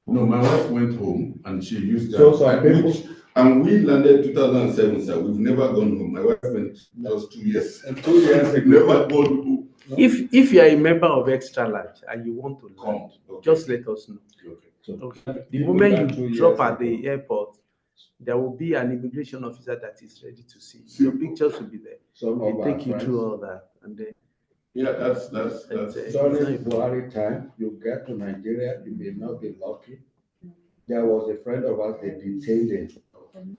No, my wife went home and she used that. So some people, And we landed 2007, sir. We've never gone home. My wife went just 2 years. And 2 years We've ago, never gone home. If you are a member of Xtralarge and you want to land, Come, okay. just let us know. Okay. Okay. The moment you drop at the airport, there will be an immigration officer that is ready to see you. Your pictures will be there. They take you through all that, and then Yeah, that's During Buhari time, you get to Nigeria, you may not be lucky. There was a friend of ours, they detained him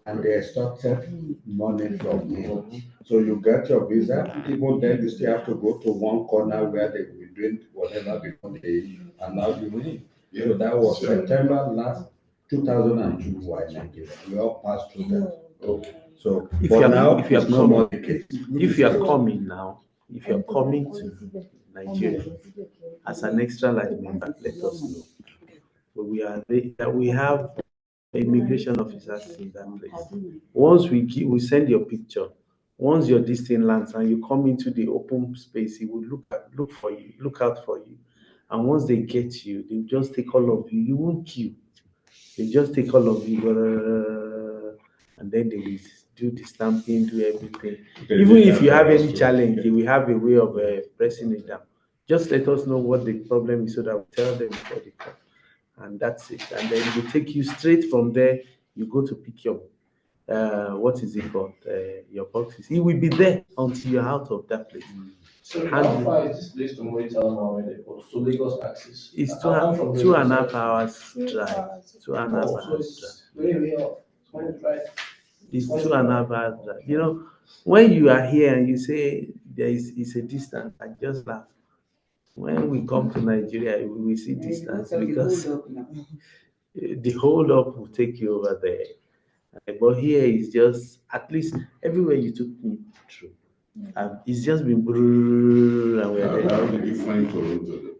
and they extorted money from him. So you get your visa, even then you still have to go to one corner where they will be doing whatever before they allow you in. So that was September last 2002 we were in Nigeria. We all passed through that. okay. So if but you are, now if you are it's no more the case. if you are coming now, if you are coming to Nigeria as an Xtralarge member, let us know. But we have immigration officers in that place. Once we send your picture. Once your distant lands and you come into the open space, he will look out for you. And once they get you, they will just take all of you. You won't queue. They just take all of you, and then they will do the stamping, do everything. Even if you have any challenge, they will have a way of pressing it down. Just let us know what the problem is so that we tell them before they come. And that's it. And then they take you straight from there. You go to pick your what is it called? Your boxes. He will be there until you're out of that place. So how far is this place to Moritana when they go to Lagos axis? It's I'm from 2.5 Lagos. hours drive. 2.5 So hours it's way off. It's when you drive. It's 2.5 hours drive. You know, when you are here and you say it's a distance, I just laugh. When we come to Nigeria, we will see distance because the hold up will take you over there. But here is just at least everywhere you took me through. It's just been brrrr, and we're How there. did you find Toronto?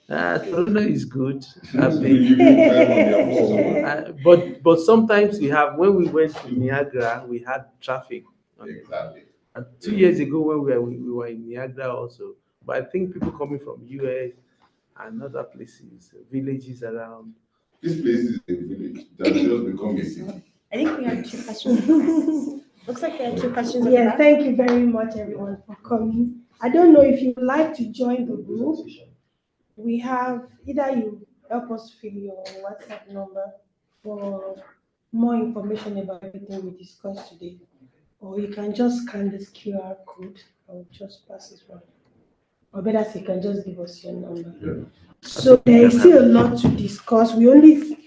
And Toronto is good. You drive on your phone. But sometimes we have when we went to Niagara, we had traffic. Exactly. And 2 years ago when we were in Niagara also. But I think people coming from US and other places, villages around. This place is a village that just become a city. I think we have two questions. Looks like we have two questions. Yeah, thank you very much, everyone, for coming. I don't know if you would like to join the group. We have either you help us fill your WhatsApp number for more information about everything we discussed today, or you can just scan this QR code. I'll just pass it on. Or better say, you can just give us your number. Yeah. So there is still a lot to discuss. We only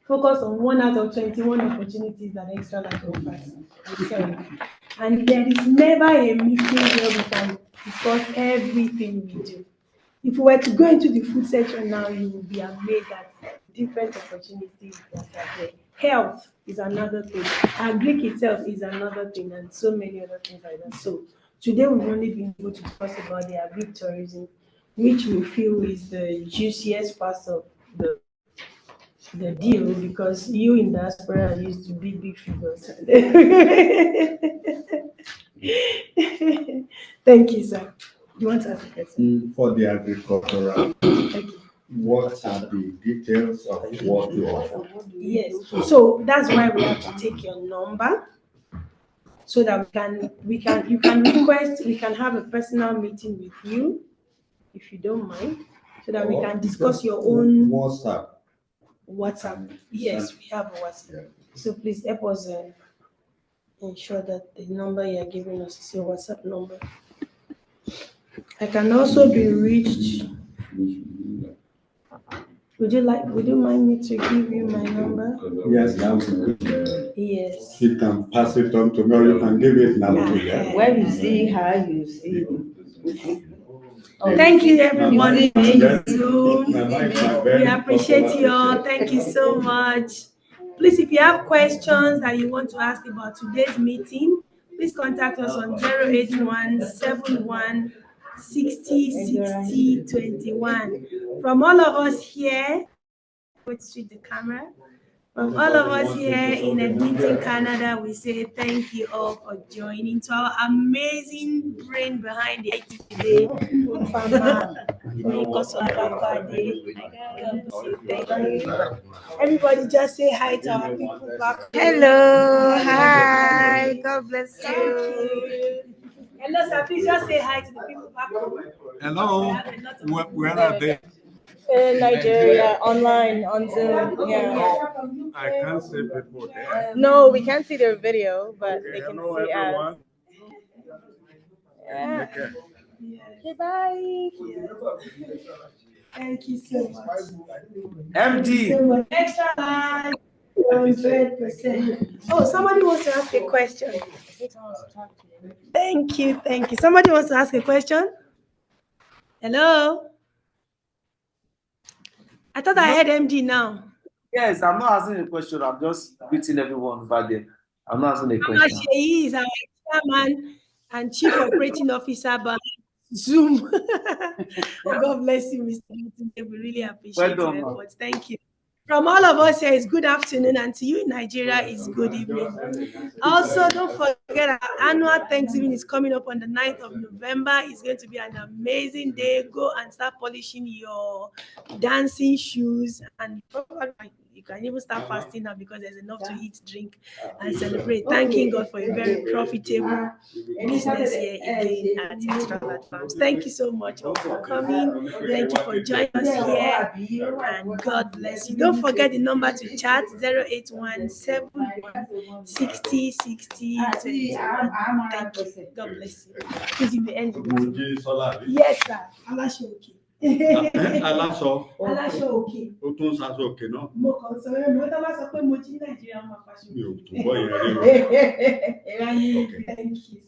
focus on 1 out of 21 opportunities that Xtralarge offers. I'm sorry. And there is never a meeting where we can discuss everything we do. If we were to go into the food section now, you will be amazed at different opportunities that are there. Health is another thing. Agric itself is another thing, and so many other things like that. So today we've only been able to discuss about the agric tourism, which we feel is the juiciest part of the deal, because you in diaspora are used to big figures. Thank you, sir. You want to ask a question? For the agricultural, what are the details of what you offer? Yes. So that's why we have to take your number so that you can request, we can have a personal meeting with you, if you don't mind, so that we can discuss your own WhatsApp. Yes, we have a WhatsApp. So please help us ensure that the number you are giving us is your WhatsApp number. I can also be reached. Would you mind me to give you my number? Yes, that would be good. Yes. You can pass it on to me, or you can give it now to you. When you see her, you see. Thank you, everybody. My We appreciate you all. Thank you so much. Please, if you have questions that you want to ask about today's meeting, please contact us on 08171 60 60 21. From all of us here, let's switch the camera. From all of us here in Edmonton, Canada, we say thank you all for joining. To our amazing brain behind the IT today, Farmer Nikos Olakwade. Thank you. Everybody just say hi to our people back. Hello, hi, God bless you. Hello, sir. Please just say hi to the people back home. Hello, where are they? In Nigeria, online, on Zoom. Yeah. I can't see people there. No, we can't see their video, but they can Hello, see us. everyone. Yeah. Take care. Okay, bye. Thank you so much. MD. So much. Extra large, 100%. Oh, somebody wants to ask a question. Thank you, thank you. Somebody wants to ask a question? Hello? I thought I heard MD now. Yes, I'm not asking a question. I'm just greeting everyone over there. I'm not asking a Mama question. Sheyi is our chairman and chief operating officer by Zoom. God bless you, Mr. Newton. We really appreciate Well done, your ma'am. efforts. Thank you. From all of us here, it's good afternoon, and to you in Nigeria, it's good evening. Also, don't forget our annual Thanksgiving is coming up on the 9th of November. It's going to be an amazing day. Go and start polishing your dancing shoes, and you can even start fasting now because there's enough to eat, drink, and celebrate. Thanking God for a very profitable business here again at Xtralarge Farms. Thank you so much all for coming. Thank you for joining us here, and God bless you. Don't forget the number to chat 08171 60 60 21. Thank you. God bless you. Please, you may end the meeting. Yes, sir. Alashoke. Aláṣọ, Alashoke. ó tún ṣaṣọ òkè náà. Mo kàn sọ pé mo tó bá sọ pé mo jí Nàìjíríà máa fa ṣe. Mi ò tún gbọ́ yẹn rí o. Thank you.